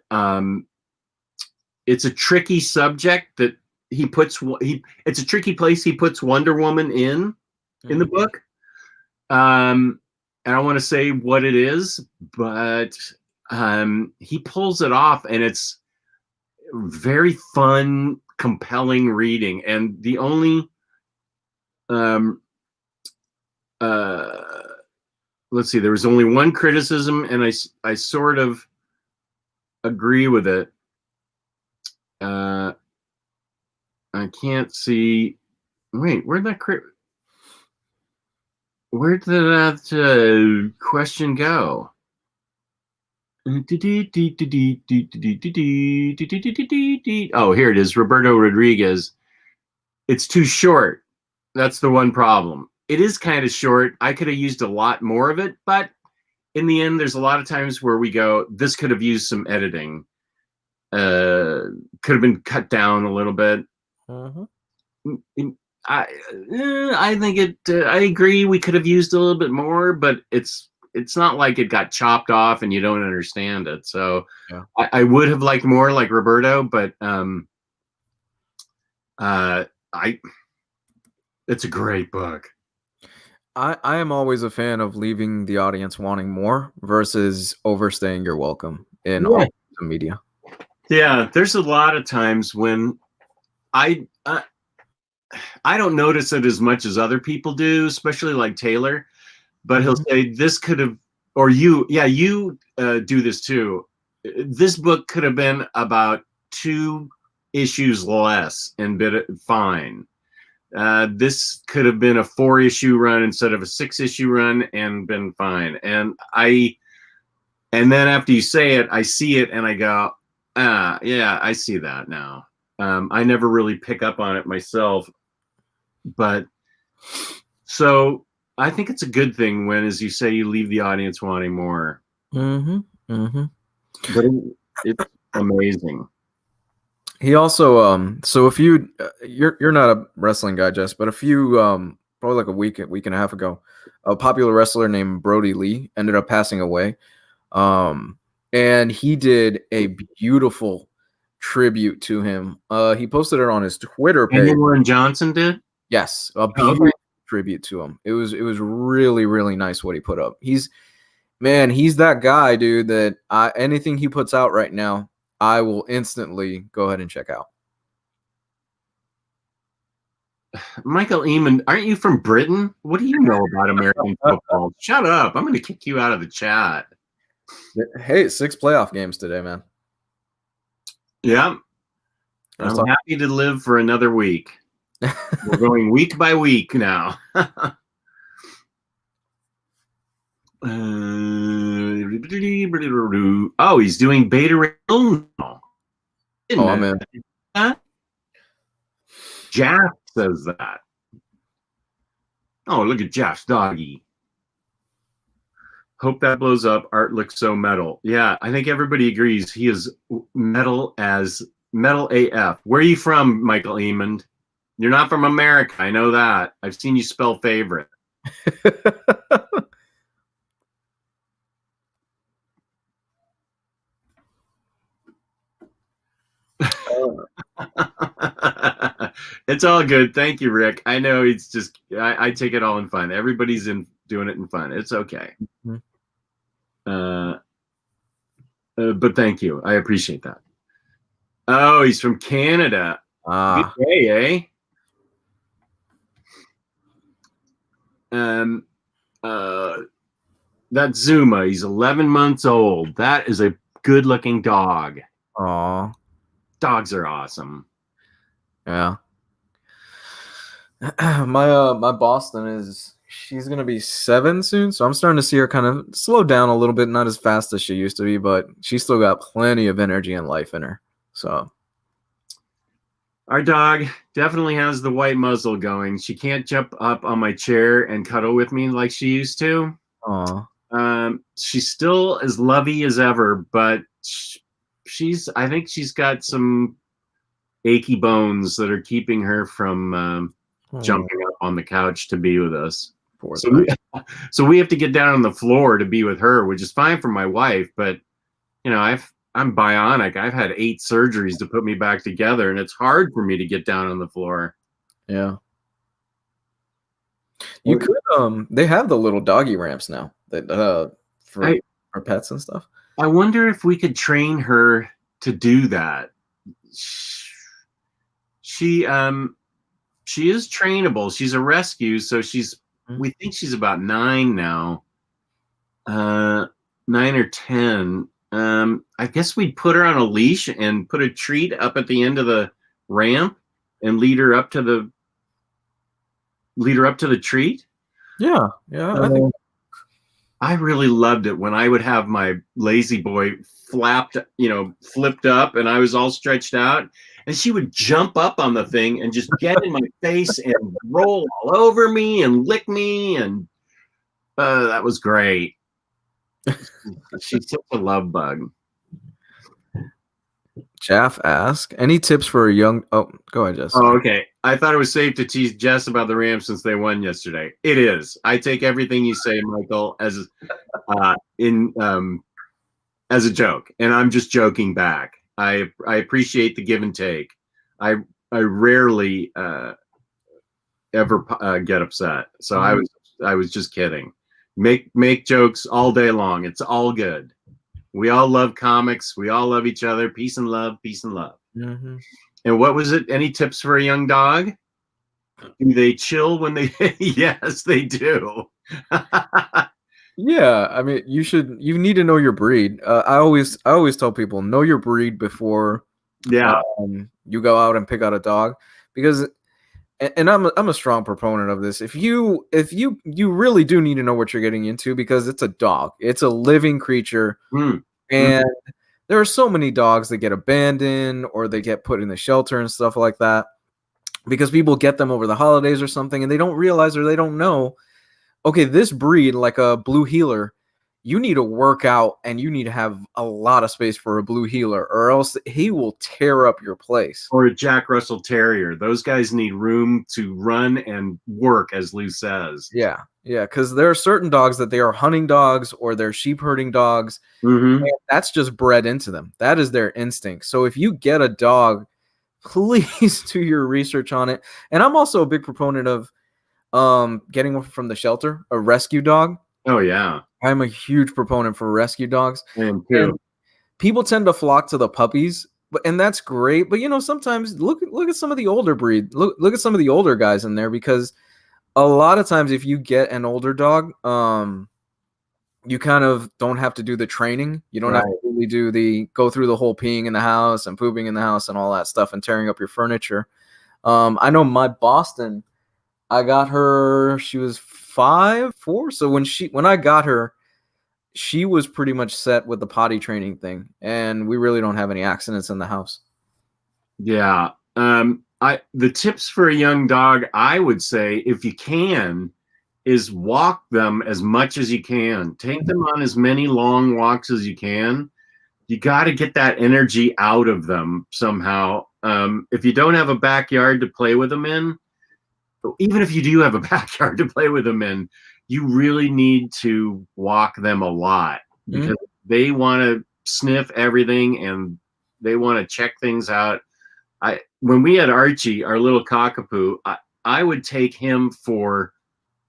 tricky subject that it's a tricky place he puts Wonder Woman in the book. And I don't want to say what it is, but he pulls it off, and it's very fun, compelling reading. And the only let's see, there was only one criticism, and I sort of agree with it. I can't see. Wait, where did that question go? Oh, here it is. Roberto Rodriguez. It's too short. That's the one problem. It is kind of short. I could have used a lot more of it, but in the end, there's a lot of times where we go, this could have used some editing. Could have been cut down a little bit. I think I agree. We could have used a little bit more, but it's not like it got chopped off and you don't understand it. So yeah. I would have liked more, like Roberto, but it's a great book. I am always a fan of leaving the audience wanting more versus overstaying your welcome in all the media. Yeah, there's a lot of times when I don't notice it as much as other people do, especially like Taylor. But he'll say this could have, or you do this too. This book could have been about 2 issues less and been fine. This could have been a 4-issue run instead of a 6-issue run and been fine. And then after you say it, I see it and I go, yeah, I see that now. I never really pick up on it myself, but so I think it's a good thing when, as you say, you leave the audience wanting more. But it's amazing. He also, so if you're not a wrestling guy, Jess, but a few, probably like a week and a half ago, a popular wrestler named Brody Lee ended up passing away. And he did a beautiful tribute to him. He posted it on his Twitter page. And Warren Johnson did? Yes, a beautiful tribute to him. It was really, really nice what he put up. He's that guy, dude, that anything he puts out right now, I will instantly go ahead and check out. Michael Eamon, aren't you from Britain? What do you know about American football? Shut up. I'm going to kick you out of the chat. Hey, 6 playoff games today, man. Yeah. I'm happy to live for another week. We're going week by week now. Oh, he's doing beta now. Oh, man. Jeff says that. Oh, look at Jeff's doggy. Hope that blows up. Art looks so metal. Yeah, I think everybody agrees he is metal as metal AF. Where are you from, Michael Eamond? You're not from America. I know that. I've seen you spell favorite. It's all good. Thank you, Rick. I know it's just I take it all in fun. Everybody's doing it in fun. It's okay. But thank you. I appreciate that. Oh, he's from Canada. Good day, eh? That's Zuma. He's 11 months old. That is a good-looking dog. Aw. Dogs are awesome. Yeah. My Boston she's gonna be 7 soon, so I'm starting to see her kind of slow down a little bit, not as fast as she used to be, but she's still got plenty of energy and life in her. So our dog definitely has the white muzzle going. She can't jump up on my chair and cuddle with me like she used to. She's still as lovey as ever, but I think she's got some achy bones that are keeping her from jumping up on the couch to be with us. So we have to get down on the floor to be with her, which is fine for my wife, but you know, I'm bionic. I've had 8 surgeries to put me back together, and it's hard for me to get down on the floor. Yeah. You could they have the little doggy ramps now that for pets and stuff. I wonder if we could train her to do that. She is trainable. She's a rescue, so we think she's about 9 now. 9 or 10. I guess we'd put her on a leash and put a treat up at the end of the ramp and lead her up to the treat. Yeah. I really loved it when I would have my lazy boy flipped up, and I was all stretched out, and she would jump up on the thing and just get in my face and roll all over me and lick me, and that was great. She's such a love bug. Jaff asked, any tips for a young... Oh, go ahead, Jess. Oh, okay. I thought it was safe to tease Jess about the Rams since they won yesterday. It is. I take everything you say, Michael, as a joke, and I'm just joking back. I appreciate the give and take. I rarely ever get upset, so I was just kidding. Make jokes all day long. It's all good. We all love comics. We all love each other. Peace and love. Peace and love. Mm-hmm. And what was it? Any tips for a young dog? Do they chill when they? Yes, they do. Yeah, I mean, you need to know your breed. I always tell people, know your breed before you go out and pick out a dog, because and I'm a strong proponent of this. If you really do need to know what you're getting into, because it's a dog. It's a living creature. And there are so many dogs that get abandoned or they get put in the shelter and stuff like that, because people get them over the holidays or something and they don't realize or they don't know, okay, this breed, like a blue heeler, you need to work out and you need to have a lot of space for a blue heeler, or else he will tear up your place. Or a Jack Russell Terrier. Those guys need room to run and work, as Lou says. Yeah, because there are certain dogs that they are hunting dogs or they're sheep herding dogs. And that's just bred into them. That is their instinct. So if you get a dog, please do your research on it. And I'm also a big proponent of getting one from the shelter, a rescue dog. Oh yeah, I'm a huge proponent for rescue dogs. I am too. And people tend to flock to the puppies, and that's great. But sometimes look at some of the older breed. Look at some of the older guys in there, because a lot of times if you get an older dog, you kind of don't have to do the training. You don't have to really go through the whole peeing in the house and pooping in the house and all that stuff and tearing up your furniture. I know my Boston, I got her, she was 4. So when I got her, she was pretty much set with the potty training thing, and we really don't have any accidents in the house. Yeah. The tips for a young dog, I would say, if you can, is walk them as much as you can. Take them on as many long walks as you can. You got to get that energy out of them somehow. If you don't have a backyard to play with them in, even if you do have a backyard to play with them in, you really need to walk them a lot, because they want to sniff everything and they want to check things out. When we had Archie, our little cockapoo, I would take him for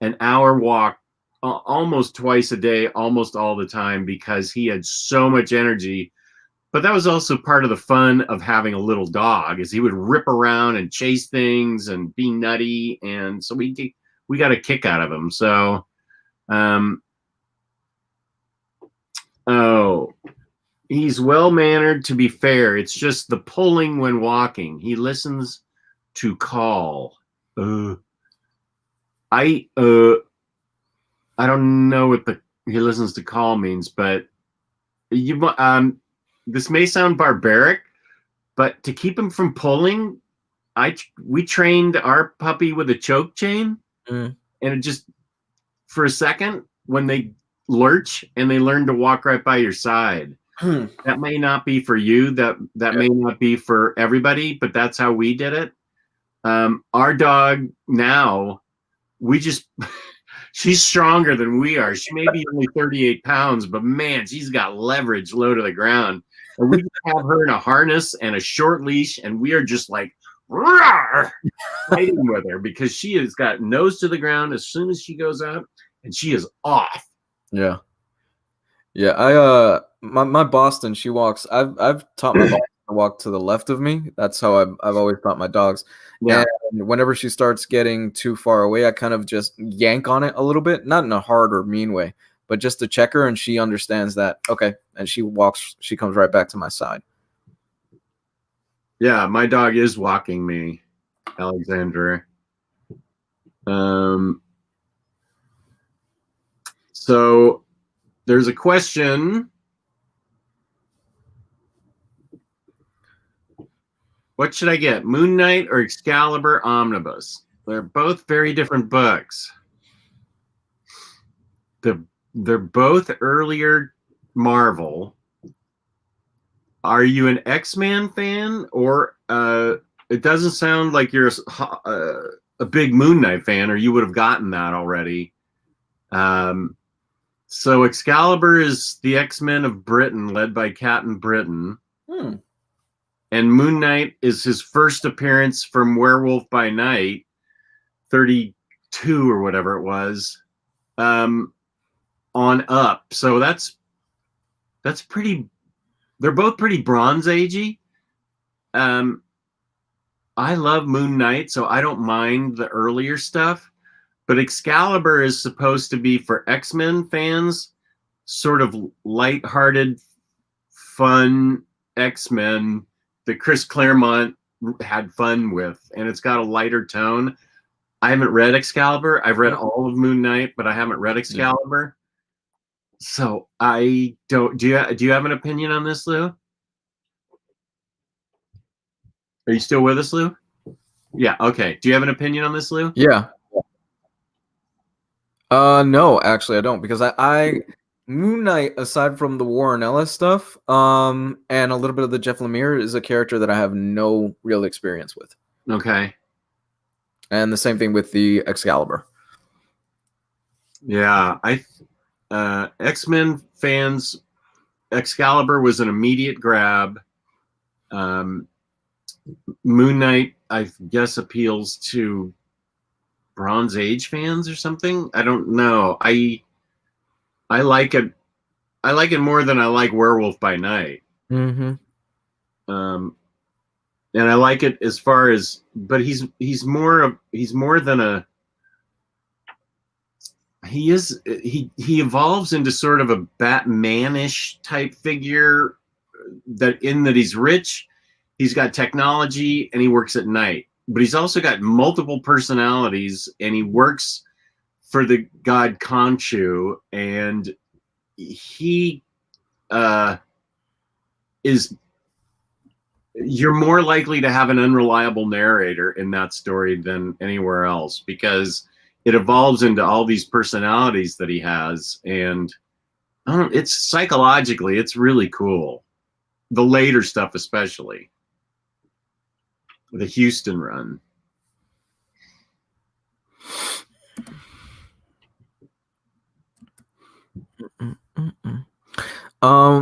an hour walk almost twice a day, almost all the time, because he had so much energy. But that was also part of the fun of having a little dog, is he would rip around and chase things and be nutty. And so we got a kick out of him. So, he's well-mannered, to be fair. It's just the pulling when walking. He listens to call. I don't know what he listens to call means, but this may sound barbaric, but to keep him from pulling, we trained our puppy with a choke chain, and it just, for a second, when they lurch and they learn to walk right by your side. That may not be for you. That may not be for everybody, but that's how we did it. Our dog now, she's stronger than we are. She may be only 38 pounds, but man, she's got leverage low to the ground. And we have her in a harness and a short leash, and we are just like fighting with her, because she has got nose to the ground as soon as she goes out, and she is off. Yeah. My Boston, she walks. I've taught my Boston to walk to the left of me. That's how I've always taught my dogs. Yeah. And whenever she starts getting too far away, I kind of just yank on it a little bit, not in a hard or mean way, but just to check her, and she understands that. Okay, and she comes right back to my side. Yeah, my dog is walking me, Alexandra. So there's a question. What should I get, Moon Knight or Excalibur Omnibus? They're both very different books. They're both earlier Marvel. Are you an X-Men fan, or it doesn't sound like you're a big Moon Knight fan, or you would have gotten that already. So Excalibur is the X-Men of Britain, led by Captain Britain. And Moon Knight is his first appearance from Werewolf by Night, 32 or whatever it was, on up. So that's pretty. They're both pretty Bronze Agey. I love Moon Knight, so I don't mind the earlier stuff. But Excalibur is supposed to be for X-Men fans, sort of lighthearted, fun X-Men that Chris Claremont had fun with, and it's got a lighter tone. I haven't read Excalibur. I've read all of Moon Knight, but I haven't read Excalibur. So I don't. Do you have an opinion on this, Lou? Are you still with us, Lou? Yeah. Okay. Do you have an opinion on this, Lou? Yeah. No, actually, I don't, because I Moon Knight, aside from the Warren Ellis stuff, and a little bit of the Jeff Lemire, is a character that I have no real experience with. Okay. And the same thing with the Excalibur. Yeah, X-Men fans, Excalibur was an immediate grab. Moon Knight, I guess, appeals to Bronze Age fans or something. I don't know. I like it. I like it more than I like Werewolf by Night. Mm-hmm. And I like it as far as, but he's more than a. He evolves into sort of a Batman-ish type figure, that he's rich, he's got technology, and he works at night. But he's also got multiple personalities, and he works for the god Khonshu, and he is. You're more likely to have an unreliable narrator in that story than anywhere else, because it evolves into all these personalities that he has, and I don't know, it's psychologically, it's really cool. The later stuff, especially the Houston run.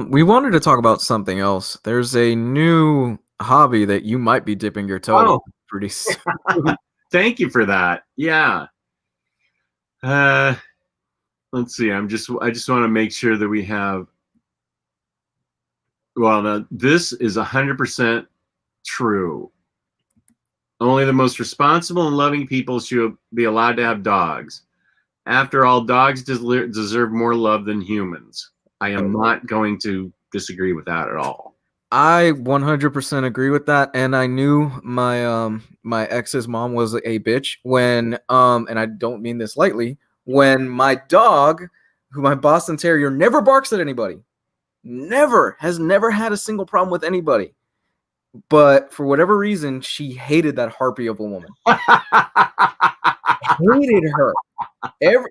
We wanted to talk about something else. There's a new hobby that you might be dipping your toe in pretty soon. Thank you for that. Yeah. Let's see. I just want to make sure that we have. Well, now, this is 100% true. Only the most responsible and loving people should be allowed to have dogs. After all, dogs deserve more love than humans. I am not going to disagree with that at all. I 100% agree with that, and I knew my my ex's mom was a bitch when and I don't mean this lightly, when my dog, my Boston Terrier, never barks at anybody. Has never had a single problem with anybody. But for whatever reason, she hated that harpy of a woman. Hated her.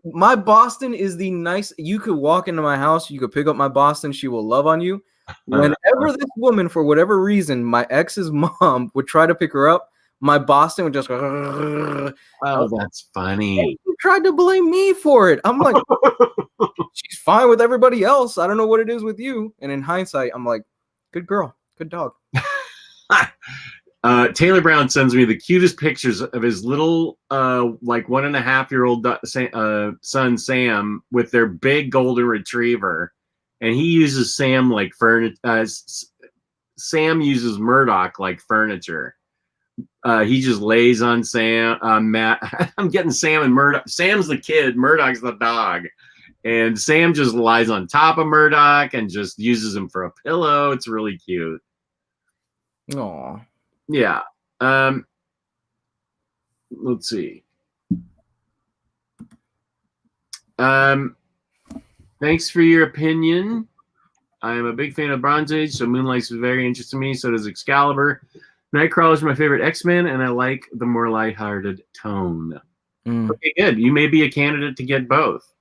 My Boston is the nice. You could walk into my house, you could pick up my Boston, she will love on you. Whenever this woman, for whatever reason, my ex's mom would try to pick her up, my Boston would just go. Oh, that's funny. She tried to blame me for it. I'm like, she's fine with everybody else. I don't know what it is with you. And in hindsight, I'm like, good girl, good dog. Taylor Brown sends me the cutest pictures of his little, like 1.5-year-old son Sam with their big golden retriever, and he uses Sam like furniture. Sam uses Murdoch like furniture. He just lays on Sam. Matt, I'm getting Sam and Murdoch. Sam's the kid, Murdoch's the dog, and Sam just lies on top of Murdoch and just uses him for a pillow. It's really cute. Aw. Yeah. Let's see. Thanks for your opinion. I am a big fan of Bronze Age, so Moonlight's very interesting to me. So does Excalibur. Nightcrawler's my favorite X-Men, and I like the more lighthearted tone. Okay, good. You may be a candidate to get both.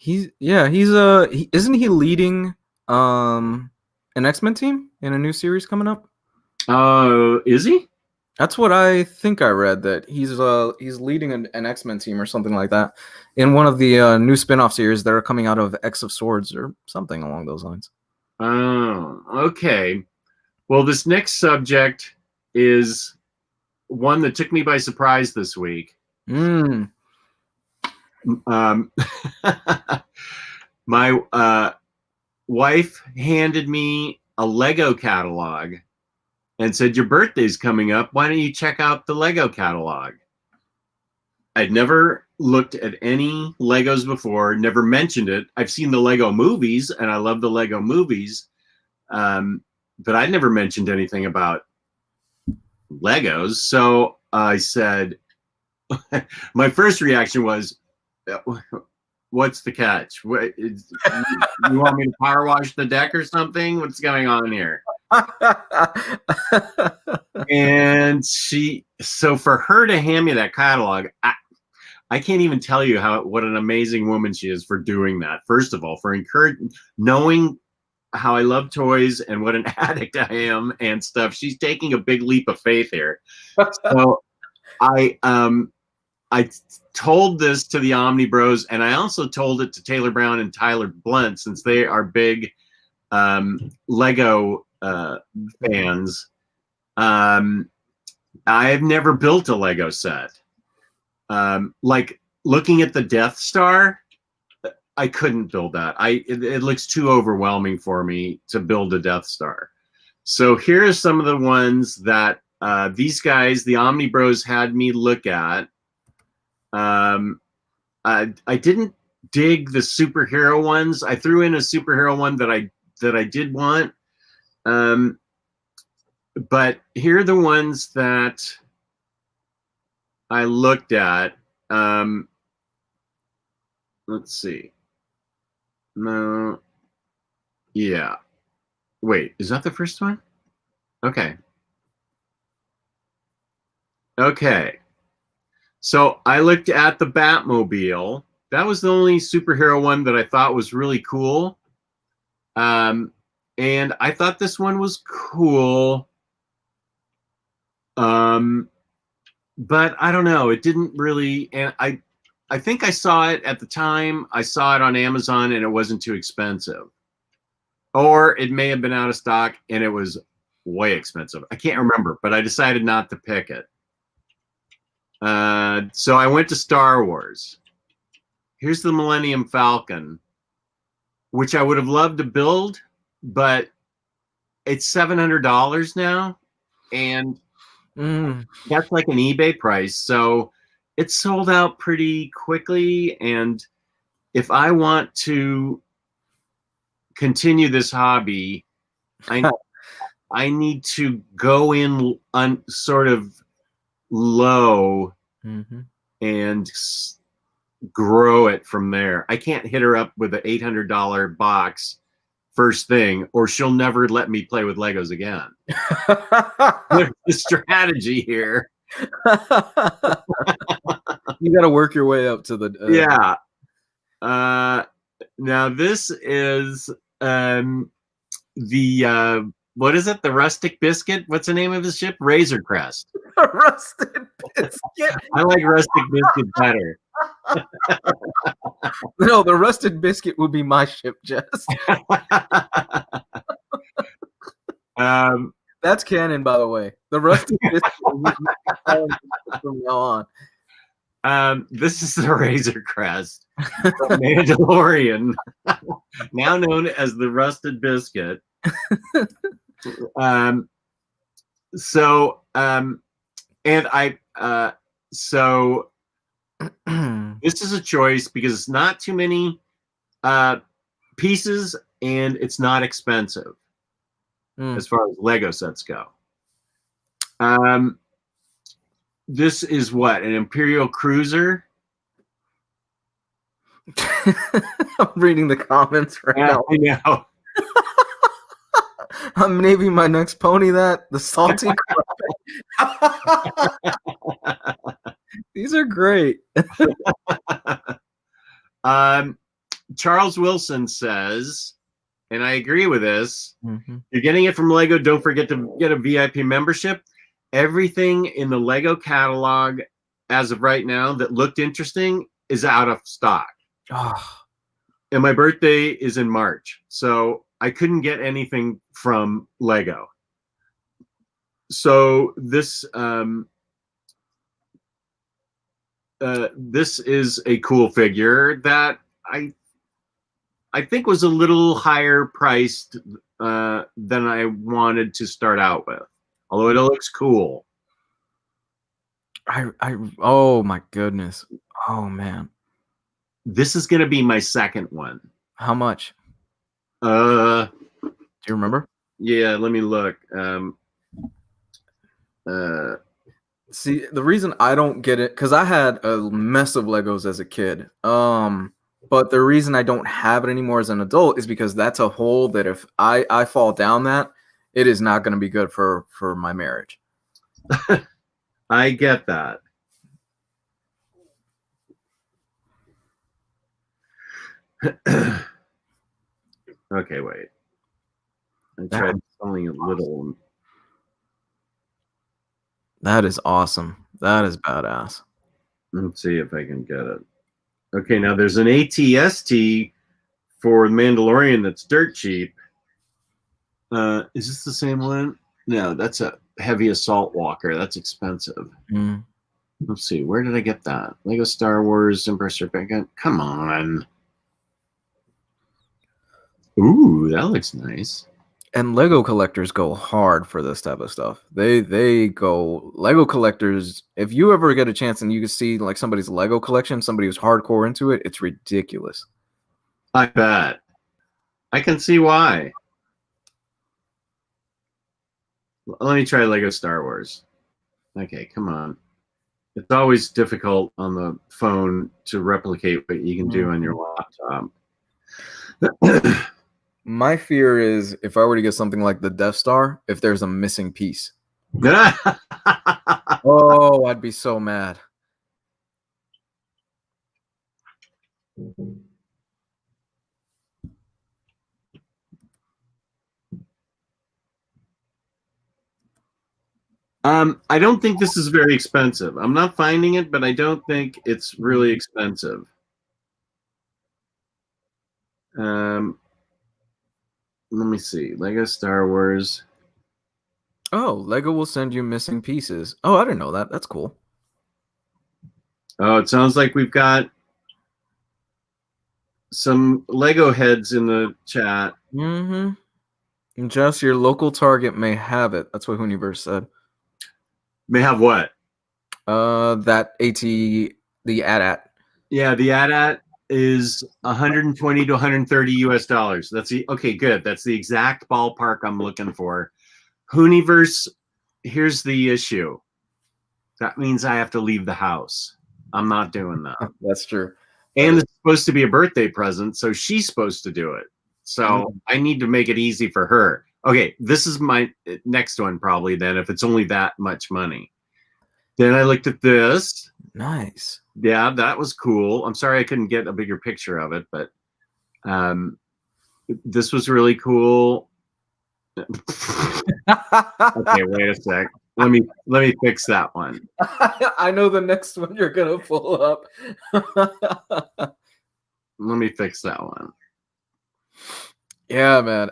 Isn't he leading an X-Men team in a new series coming up? Is he? That's what I think I read, that he's leading an X-Men team or something like that in one of the new spin-off series that are coming out of X of Swords or something along those lines. Oh, okay. Well, this next subject is one that took me by surprise this week. My wife handed me a Lego catalog and said, your birthday's coming up. Why don't you check out the Lego catalog? I'd never looked at any Legos before, never mentioned it. I've seen the Lego movies, and I love the Lego movies, but I'd never mentioned anything about Legos. So I said, my first reaction was, what's the catch? You want me to power wash the deck or something? What's going on here? And so for her to hand me that catalog, I can't even tell you what an amazing woman she is for doing that. First of all, for knowing how I love toys and what an addict I am and stuff. She's taking a big leap of faith here. So I told this to the Omnibros, and I also told it to Taylor Brown and Tyler Blunt, since they are big Lego fans. I've never built a Lego set. Like looking at the Death Star, I couldn't build that. It looks too overwhelming for me to build a Death Star. So here are some of the ones that these guys, the Omnibros, had me look at. I didn't dig the superhero ones. I threw in a superhero one that I did want. But here are the ones that I looked at. Let's see. No. Yeah. Wait, is that the first one? Okay. Okay. So I looked at the Batmobile. That was the only superhero one that I thought was really cool. And I thought this one was cool. But I don't know. It didn't really, and I think I saw it at the time. I saw it on Amazon and it wasn't too expensive. Or it may have been out of stock and it was way expensive. I can't remember, but I decided not to pick it. So I went to Star Wars. Here's the Millennium Falcon, which I would have loved to build, but it's $700 now. And that's like an eBay price. So it's sold out pretty quickly. And if I want to continue this hobby, I need to go in sort of low and grow it from there. I can't hit her up with an $800 box first thing, or she'll never let me play with Legos again. There's the strategy here. You got to work your way up to the yeah. Now this is the what is it? The Rustic Biscuit? What's the name of his ship? Razor Crest. Rusted Biscuit. I like Rustic Biscuit better. No, the Rusted Biscuit would be my ship, Jess. That's canon, by the way. The Rusted Biscuit from now on. This is the Razor Crest, the Mandalorian, now known as the Rusted Biscuit. So this is a choice because it's not too many pieces and it's not expensive as far as Lego sets go. This is what, an Imperial Cruiser? I'm reading the comments right now. I know. I'm naming my next pony that the Salty These are great. Charles Wilson says, and I agree with this, you're getting it from Lego, don't forget to get a VIP membership. Everything in the Lego catalog as of right now that looked interesting is out of stock. And my birthday is in March, so I couldn't get anything from Lego. So this this is a cool figure that I think was a little higher priced than I wanted to start out with. although it looks cool. Oh my goodness. Oh man. This is gonna be my second one. How much? Do you remember? Yeah, let me look. See, the reason I don't get it, because I had a mess of Legos as a kid. But the reason I don't have it anymore as an adult is because that's a hole that if I fall down that, it is not going to be good for my marriage. I get that. Okay, wait. I tried selling a little. That is awesome. That is badass. Let's see if I can get it. Okay, now there's an ATST for Mandalorian that's dirt cheap. Is this the same one? No, that's a heavy assault walker. That's expensive. Let's see. Where did I get that? Lego Star Wars Impressor Bacon. Come on. Ooh, that looks nice. And Lego collectors go hard for this type of stuff. They go Lego collectors. If you ever get a chance and you can see like somebody's Lego collection, somebody who's hardcore into it, it's ridiculous. I bet. I can see why. Let me try Lego Star Wars. Okay, come on. It's always difficult on the phone to replicate what you can do on your laptop. My fear is if I were to get something like the Death Star, if there's a missing piece. Oh, I'd be so mad. I don't think this is very expensive. I'm not finding it, but I don't think it's really expensive. Let me see. Lego Star Wars. Oh, Lego will send you missing pieces. Oh, I didn't know that. That's cool. Oh, it sounds like we've got some Lego heads in the chat. And Jess, your local Target may have it. That's what Omnibros said. May have what? That the AT-AT. Yeah, the AT-AT is 120 to 130 US dollars. That's the okay, good. That's the exact ballpark I'm looking for. Omnibros, here's the issue. That means I have to leave the house. I'm not doing that. That's true. And it's supposed to be a birthday present, so she's supposed to do it. So I need to make it easy for her. Okay, this is my next one probably then, if it's only that much money. Then I looked at this. Nice. Yeah, that was cool. I'm sorry I couldn't get a bigger picture of it, but this was really cool. Okay, wait a sec. Let me fix that one. I know the next one you're gonna pull up. Let me fix that one. Yeah, man.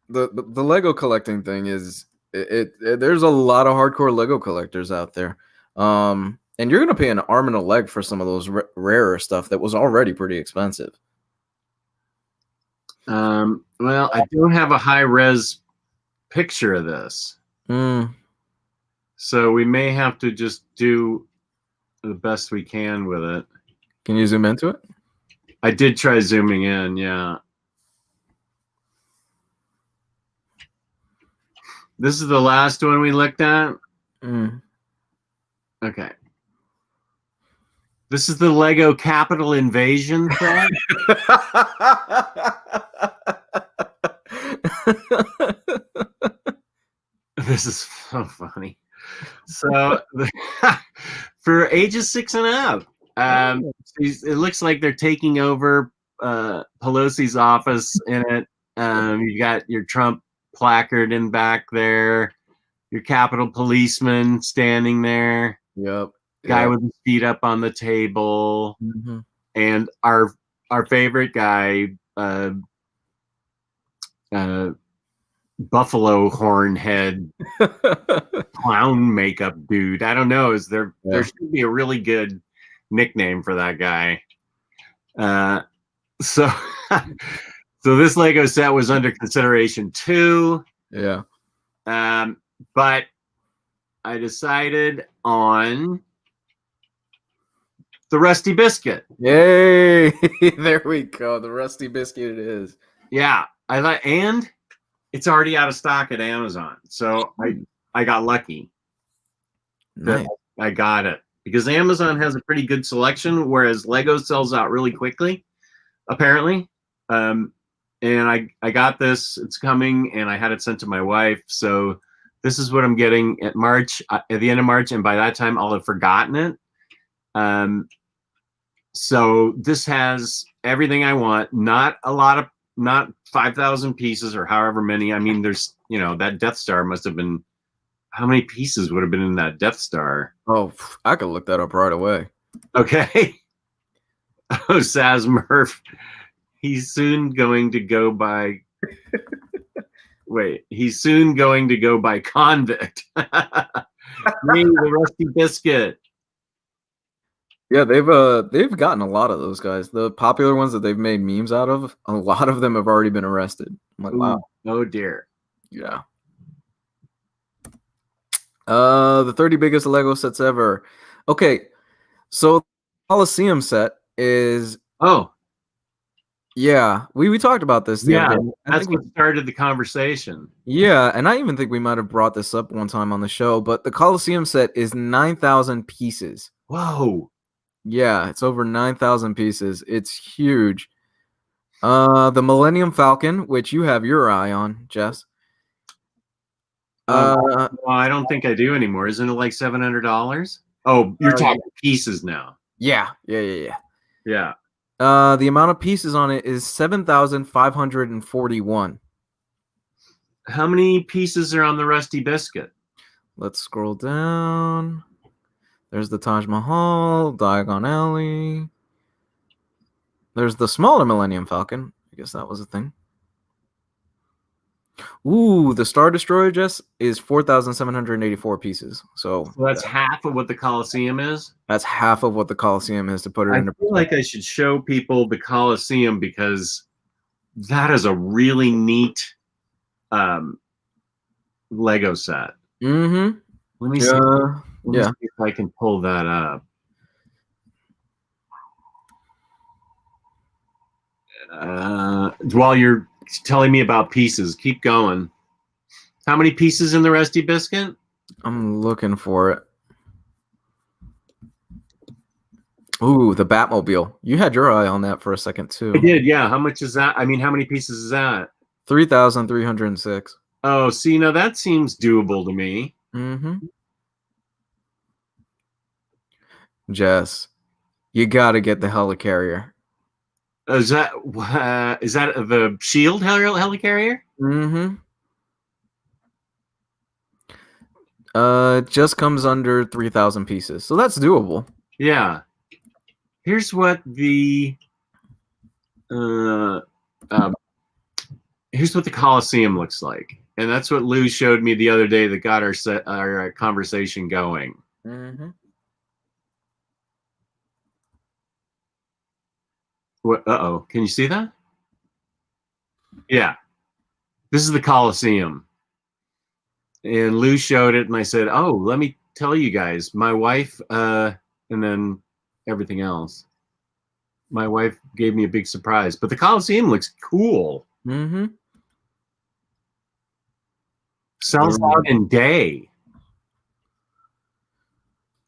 The Lego collecting thing is there's a lot of hardcore Lego collectors out there. And you're gonna pay an arm and a leg for some of those rarer stuff that was already pretty expensive. Well, I don't have a high res picture of this. So we may have to just do the best we can with it. Can you zoom into it? I did try zooming in, yeah. This is the last one we looked at? Okay. This is the Lego Capital Invasion set. This is so funny. So for ages 6 and up, it looks like they're taking over Pelosi's office in it. You got your Trump placard in back there, your Capitol policeman standing there. Yep. Guy with his feet up on the table, and our favorite guy, buffalo horn head clown makeup dude. I don't know. There should be a really good nickname for that guy. So this Lego set was under consideration too. Yeah. But I decided on the Rusty Biscuit. Yay! There we go. The Rusty Biscuit it is. Yeah, and it's already out of stock at Amazon. So I got lucky. Nice. I got it because Amazon has a pretty good selection, whereas Lego sells out really quickly, apparently. And I got this. It's coming, and I had it sent to my wife. So this is what I'm getting at the end of March, and by that time I'll have forgotten it. So this has everything I want. Not 5,000 pieces or however many. I mean, there's that Death Star must have been. How many pieces would have been in that Death Star? Oh, I could look that up right away. Okay. Oh, Saz Murph. He's soon going to go by. Wait, he's soon going to go by Convict. Me, the Rusty Biscuit. Yeah, they've gotten a lot of those guys. The popular ones that they've made memes out of, a lot of them have already been arrested. I'm like, wow. Oh dear. Yeah. The 30 biggest Lego sets ever. Okay, so Coliseum set is. Oh. Yeah, we talked about this. Yeah, that's what started the conversation. Yeah, and I even think we might have brought this up one time on the show, but the Coliseum set is 9,000 pieces. Whoa. Yeah, it's over 9,000 pieces. It's huge. The Millennium Falcon, which you have your eye on, Jess. Well, I don't think I do anymore. Isn't it like $700? Oh, you're talking pieces now. Yeah. Yeah. The amount of pieces on it is 7,541. How many pieces are on the Rusty Biscuit? Let's scroll down. There's the Taj Mahal, Diagon Alley. There's the smaller Millennium Falcon. I guess that was a thing. Ooh, the Star Destroyer, Jess, is 4,784 pieces. So that's half of what the Coliseum is? That's half of what the Coliseum is, to put it into. I feel like I should show people the Coliseum because that is a really neat Lego set. Mm-hmm. Let me see. Let me see if I can pull that up. While you're telling me about pieces, keep going. How many pieces in the Rusty Biscuit? I'm looking for it. Ooh, the Batmobile. You had your eye on that for a second too. I did, yeah. How much is that? I mean, how many pieces is that? 3,306. Oh, see, now that seems doable to me. Mm-hmm. Jess, you got to get the helicarrier. Is that the Shield helicarrier? Mm-hmm. It just comes under 3,000 pieces, so that's doable. Yeah. Here's what the Coliseum looks like, and that's what Lou showed me the other day that got our conversation going. Mm-hmm. What? Uh-oh. Can you see that? Yeah. This is the Coliseum. And Lou showed it, and I said, oh, let me tell you guys, my wife, and then everything else. My wife gave me a big surprise. But the Coliseum looks cool. Mm-hmm. Sells out in day.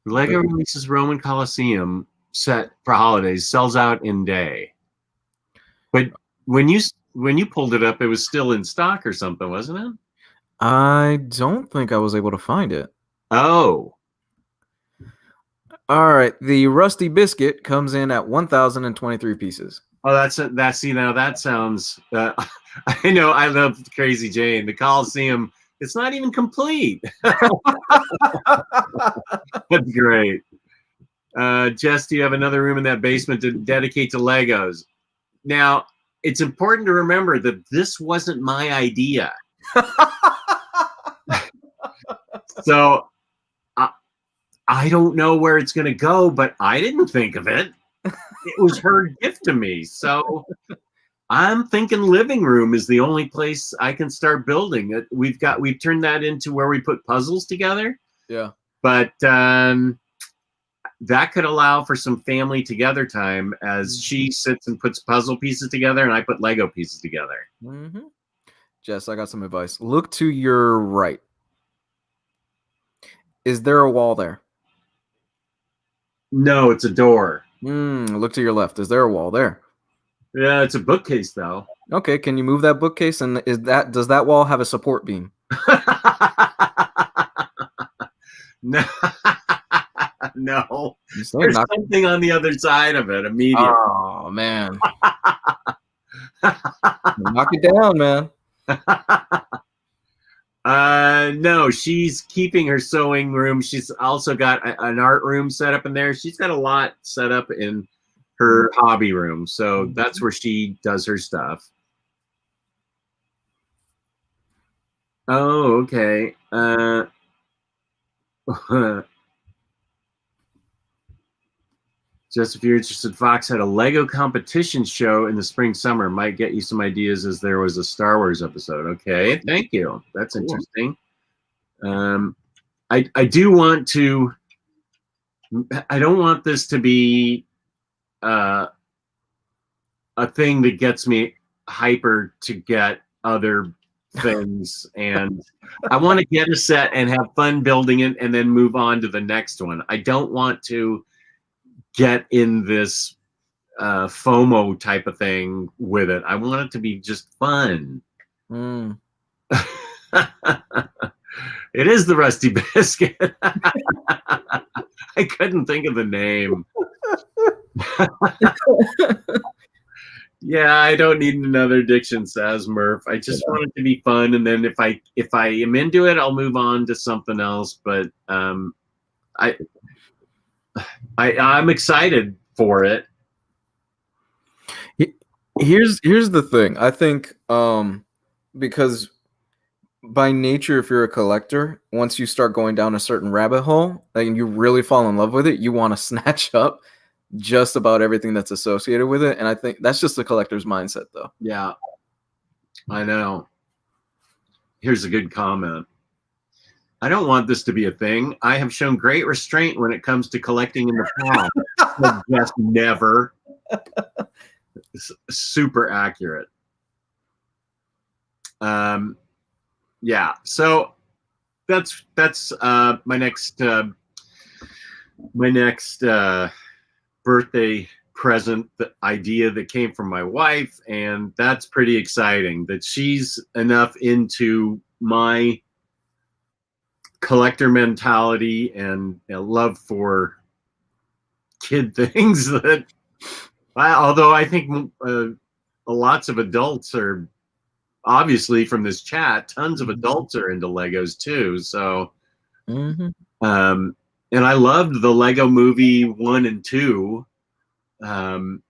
Lego releases Roman Coliseum set for holidays, sells out in day. But when you pulled it up, it was still in stock or something, wasn't it? I don't think I was able to find it. Oh. All right. The Rusty Biscuit comes in at 1,023 pieces. Oh, see, now that sounds I know, I love Crazy Jane. The Coliseum, it's not even complete. That's great. Jess, do you have another room in that basement to dedicate to Legos? Now, it's important to remember that this wasn't my idea. So I don't know where it's going to go, but I didn't think of it. It was her gift to me. So I'm thinking living room is the only place I can start building it. We've turned that into where we put puzzles together. Yeah. But that could allow for some family together time as she sits and puts puzzle pieces together and I put Lego pieces together. Mm-hmm. Jess, I got some advice. Look to your right. Is there a wall there? No, it's a door. Look to your left. Is there a wall there? Yeah, it's a bookcase though. Okay, can you move that bookcase? And does that wall have a support beam? No. No. There's something on the other side of it immediately. Oh man. Knock it down, man. No, she's keeping her sewing room. She's also got an art room set up in there. She's got a lot set up in her hobby room. So that's where she does her stuff. Oh, okay. Just if you're interested, Fox had a Lego competition show in the spring summer. Might get you some ideas as there was a Star Wars episode. Okay, thank you. That's interesting. I do want to. I don't want this to be a thing that gets me hyper to get other things, and I want to get a set and have fun building it, and then move on to the next one. I don't want to get in this FOMO type of thing with it. I want it to be just fun. It is the Rusty Biscuit. I couldn't think of the name. Yeah, I don't need another diction, says Murph. I just want it to be fun, and then if I am into it, I'll move on to something else. But I'm excited for it. Here's the thing. I think because by nature, if you're a collector, once you start going down a certain rabbit hole, and you really fall in love with it, you want to snatch up just about everything that's associated with it. And I think that's just the collector's mindset, though. Yeah, I know. Here's a good comment. I don't want this to be a thing. I have shown great restraint when it comes to collecting in the past. Just never. Super accurate. Yeah. So that's my next birthday present, the idea that came from my wife, and that's pretty exciting that she's enough into my collector mentality and a love for kid things that, although I think lots of adults are, obviously from this chat, tons of adults are into Legos too. So, and I loved the Lego Movie 1 and 2. Batman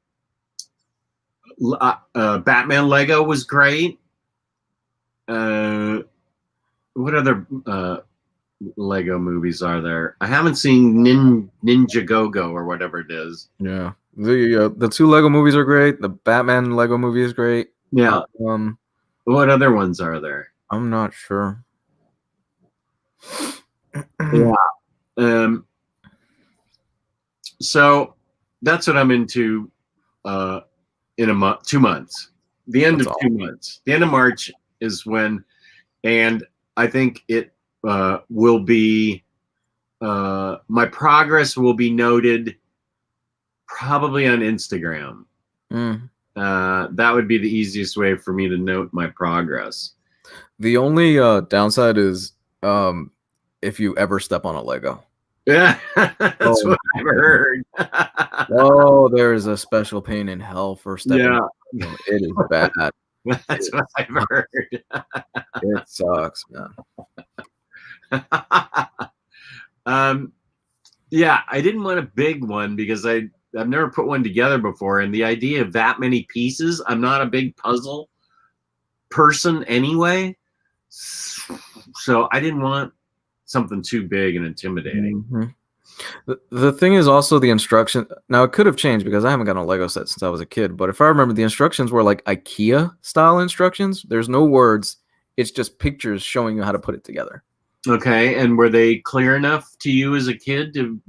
Lego was great. What other Lego movies are there? I haven't seen Ninja Go-Go or whatever it is. Yeah, the two Lego movies are great. The Batman Lego movie is great. Yeah. What other ones are there? I'm not sure. Yeah. So that's what I'm into in a month, 2 months. The end of 2 months. The end of March is when, and I think it will be, my progress will be noted probably on Instagram. That would be the easiest way for me to note my progress. The only downside is if you ever step on a Lego. Yeah, that's what I've heard. Oh, there is a special pain in hell for stepping on a Lego. It is bad. That's what I've heard. It sucks, man. Yeah, I didn't want a big one because I've never put one together before, and the idea of that many pieces, I'm not a big puzzle person anyway, so I didn't want something too big and intimidating. The thing is also the instruction. Now, it could have changed because I haven't gotten a Lego set since I was a kid, but if I remember, the instructions were like IKEA style instructions. There's no words. It's just pictures showing you how to put it together. Okay, and were they clear enough to you as a kid to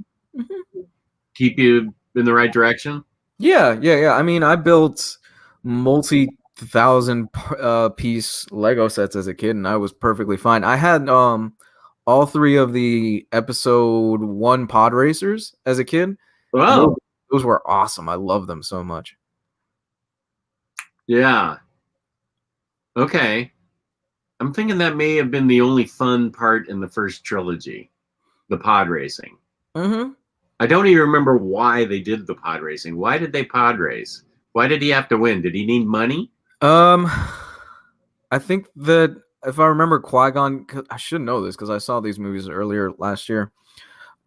keep you in the right direction? Yeah. I mean, I built multi-thousand piece Lego sets as a kid, and I was perfectly fine. I had all 3 of the episode 1 pod racers as a kid. Oh, those were awesome. I love them so much. Yeah. Okay. I'm thinking that may have been the only fun part in the first trilogy, the pod racing. Mm-hmm. I don't even remember why they did the pod racing. Why did they pod race? Why did he have to win? Did he need money? I think that if I remember Qui-Gon, I should know this because I saw these movies earlier last year.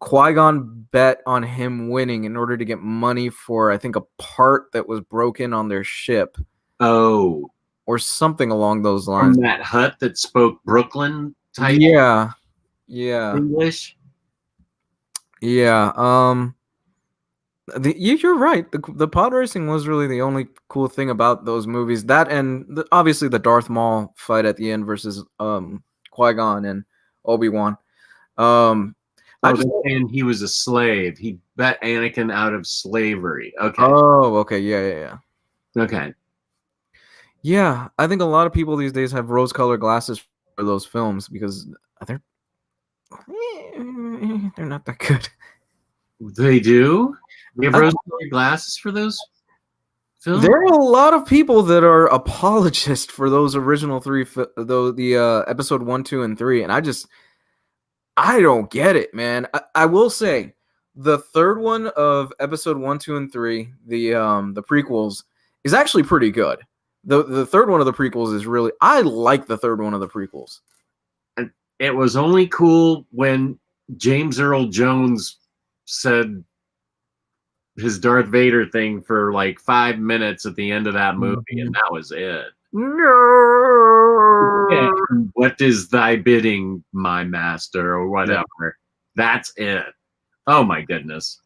Qui-Gon bet on him winning in order to get money for, I think, a part that was broken on their ship. Oh. Or something along those lines. From that hut that spoke Brooklyn type English? Yeah. You're right. The pod racing was really the only cool thing about those movies. That and obviously the Darth Maul fight at the end versus Qui-Gon and Obi-Wan. And he was a slave. He bet Anakin out of slavery. Okay. Oh, okay. Yeah. Okay. Yeah, I think a lot of people these days have rose-colored glasses for those films because they're not that good. They do? We have rose-colored glasses for those films? There are a lot of people that are apologists for those original 3, the episode 1, 2, and 3, and I don't get it, man. I will say the third one of episode 1, 2, and 3, the prequels, is actually pretty good. The third one of the prequels is really... I like the third one of the prequels. It was only cool when James Earl Jones said his Darth Vader thing for like 5 minutes at the end of that movie, and that was it. No! And what is thy bidding, my master, or whatever. That's it. Oh my goodness.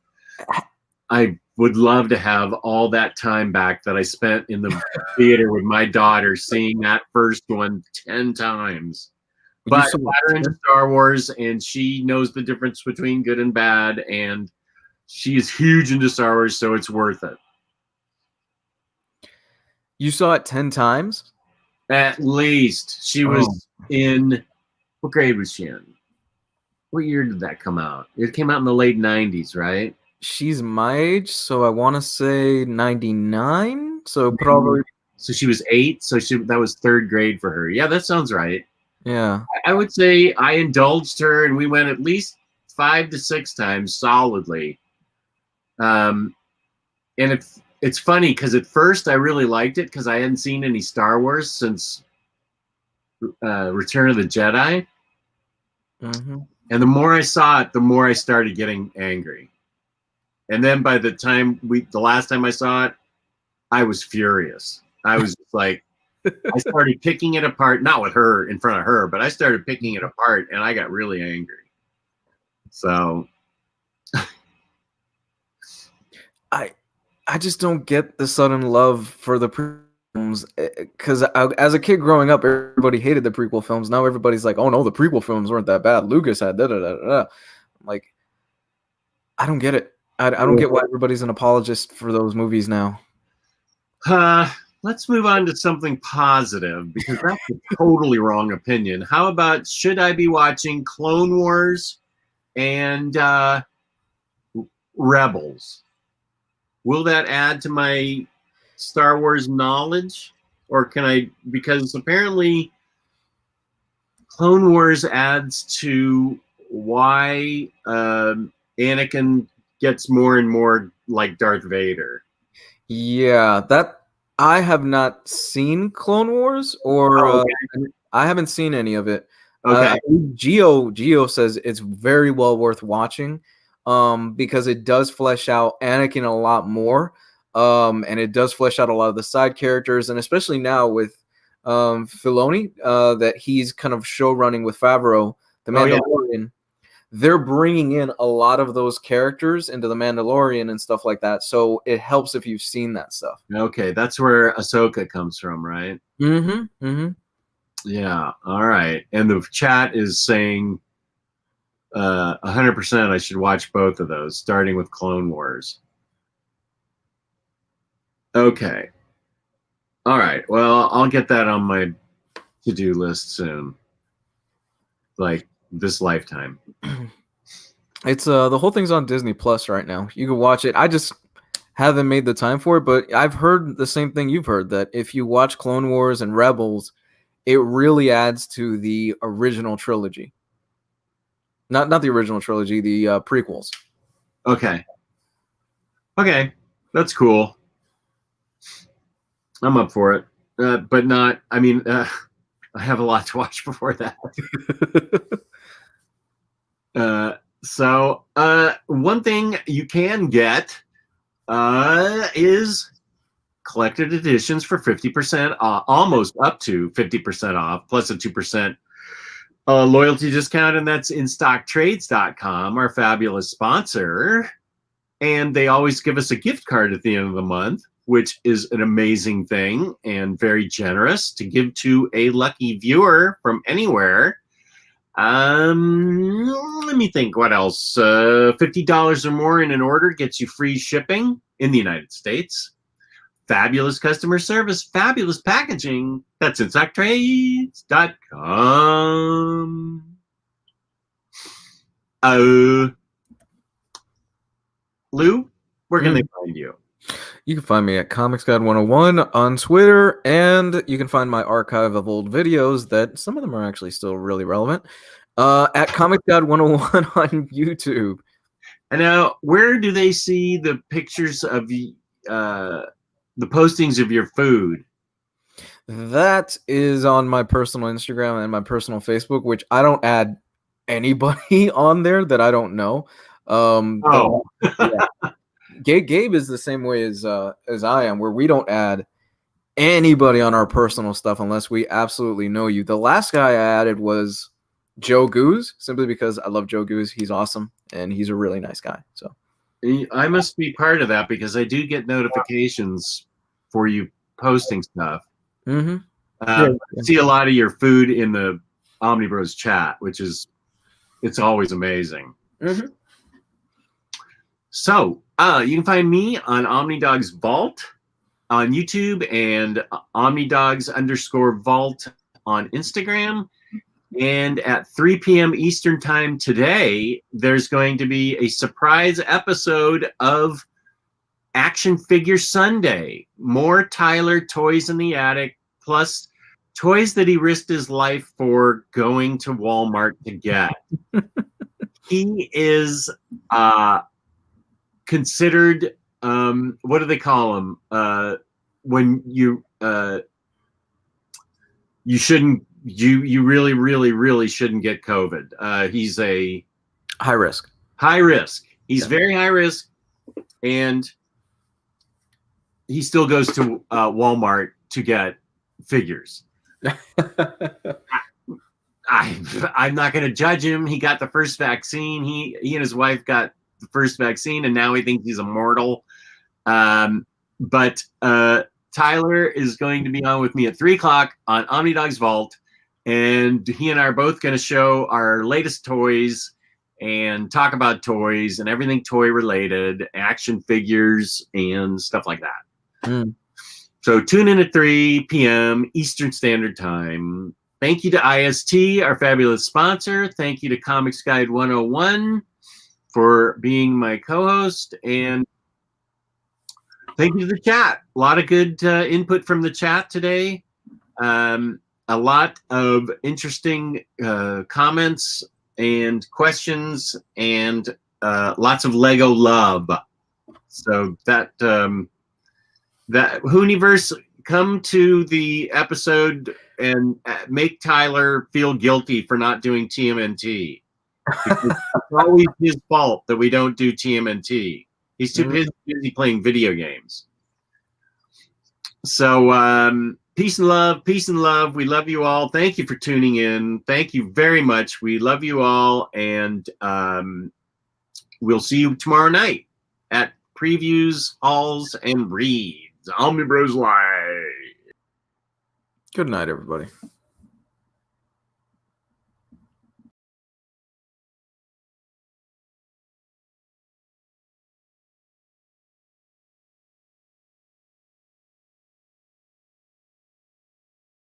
I would love to have all that time back that I spent in the theater with my daughter seeing that first one 10 times. But I got her into Star Wars, and she knows the difference between good and bad, and she is huge into Star Wars, so it's worth it. You saw it 10 times? At least. She was in... What grade was she in? What year did that come out? It came out in the late 90s, right? She's my age, so I want to say 99. So probably. So she was 8. So that was 3rd grade for her. Yeah, that sounds right. Yeah. I would say I indulged her, and we went at least 5 to 6 times solidly. And it's funny because at first I really liked it because I hadn't seen any Star Wars since Return of the Jedi. Mm-hmm. And the more I saw it, the more I started getting angry. And then by the time the last time I saw it, I was furious. I was like, I started picking it apart, not with her in front of her, but I started picking it apart, and I got really angry. So I just don't get the sudden love for the films because as a kid growing up, everybody hated the prequel films. Now everybody's like, oh no, the prequel films weren't that bad. Lucas had da-da-da-da-da. Like, I don't get it. I don't get why everybody's an apologist for those movies now. Let's move on to something positive because that's a totally wrong opinion. How about, should I be watching Clone Wars and Rebels? Will that add to my Star Wars knowledge? Or can I, because apparently Clone Wars adds to why Anakin gets more and more like Darth Vader. Yeah, that I have not seen Clone Wars, or I haven't seen any of it. Okay. Geo says it's very well worth watching, because it does flesh out Anakin a lot more, and it does flesh out a lot of the side characters, and especially now with Filoni, that he's kind of show running with Favreau, the Mandalorian. Yeah. They're bringing in a lot of those characters into the Mandalorian and stuff like that, so it helps if you've seen that stuff. Okay, that's where Ahsoka comes from, right? Mm-hmm. Mm-hmm. Yeah. All right. And the chat is saying 100% I should watch both of those, starting with Clone Wars. Okay. All right. Well, I'll get that on my to-do list soon. Like this lifetime. It's the whole thing's on Disney Plus right now. You can watch it. I just haven't made the time for it, but I've heard the same thing you've heard, that if you watch Clone Wars and Rebels, it really adds to the original trilogy. Not the original trilogy, the prequels. Okay. Okay. That's cool. I'm up for it. But not, I mean, I have a lot to watch before that. So one thing you can get is collected editions for 50% off, almost up to 50% off, plus a 2% loyalty discount, and that's InStockTrades.com, our fabulous sponsor. And they always give us a gift card at the end of the month, which is an amazing thing and very generous to give to a lucky viewer from anywhere. Let me think, what else? $50 or more in an order gets you free shipping in the United States. Fabulous customer service, fabulous packaging. That's InStockTrades.com. Lou, where can they find you? You can find me at Comics Guide 101 on Twitter, and you can find my archive of old videos that some of them are actually still really relevant at Comics Guide 101 on YouTube. And now, where do they see the pictures of the postings of your food? That is on my personal Instagram and my personal Facebook, which I don't add anybody on there that I don't know. Yeah. Gabe is the same way as I am, where we don't add anybody on our personal stuff unless we absolutely know you. The last guy I added was Joe Goose, simply because I love Joe Goose. He's awesome, and he's a really nice guy. So I must be part of that because I do get notifications for you posting stuff. Mm-hmm. I see a lot of your food in the OmniBros chat, which is, it's always amazing. Mm-hmm. So you can find me on Omnidog's Vault on YouTube and Omnidogs_Vault on Instagram. And at 3 p.m. Eastern time today, there's going to be a surprise episode of Action Figure Sunday. More Tyler toys in the attic, plus toys that he risked his life for going to Walmart to get. He is considered, what do they call him? When you shouldn't, you really, really, really shouldn't get COVID. He's a high risk. High risk. He's very high risk, and he still goes to Walmart to get figures. I'm not going to judge him. He got the first vaccine. He and his wife got the first vaccine, and now he thinks he's immortal. But Tyler is going to be on with me at 3 o'clock on Omnidog's Vault, and he and I are both going to show our latest toys and talk about toys and everything toy related, action figures and stuff like that. So tune in at 3 p.m. Eastern Standard Time. Thank you to IST, our fabulous sponsor. Thank you to Comics Guide 101 for being my co-host, and thank you to the chat. A lot of good input from the chat today. A lot of interesting comments and questions, and lots of Lego love. So that Hooniverse, come to the episode and make Tyler feel guilty for not doing TMNT. It's always his fault that we don't do TMNT. He's too busy playing video games. So peace and love, peace and love. We love you all. Thank you for tuning in. Thank you very much. We love you all, and we'll see you tomorrow night at Previews, Hauls, and Reads. Omnibros Live. Good night, everybody.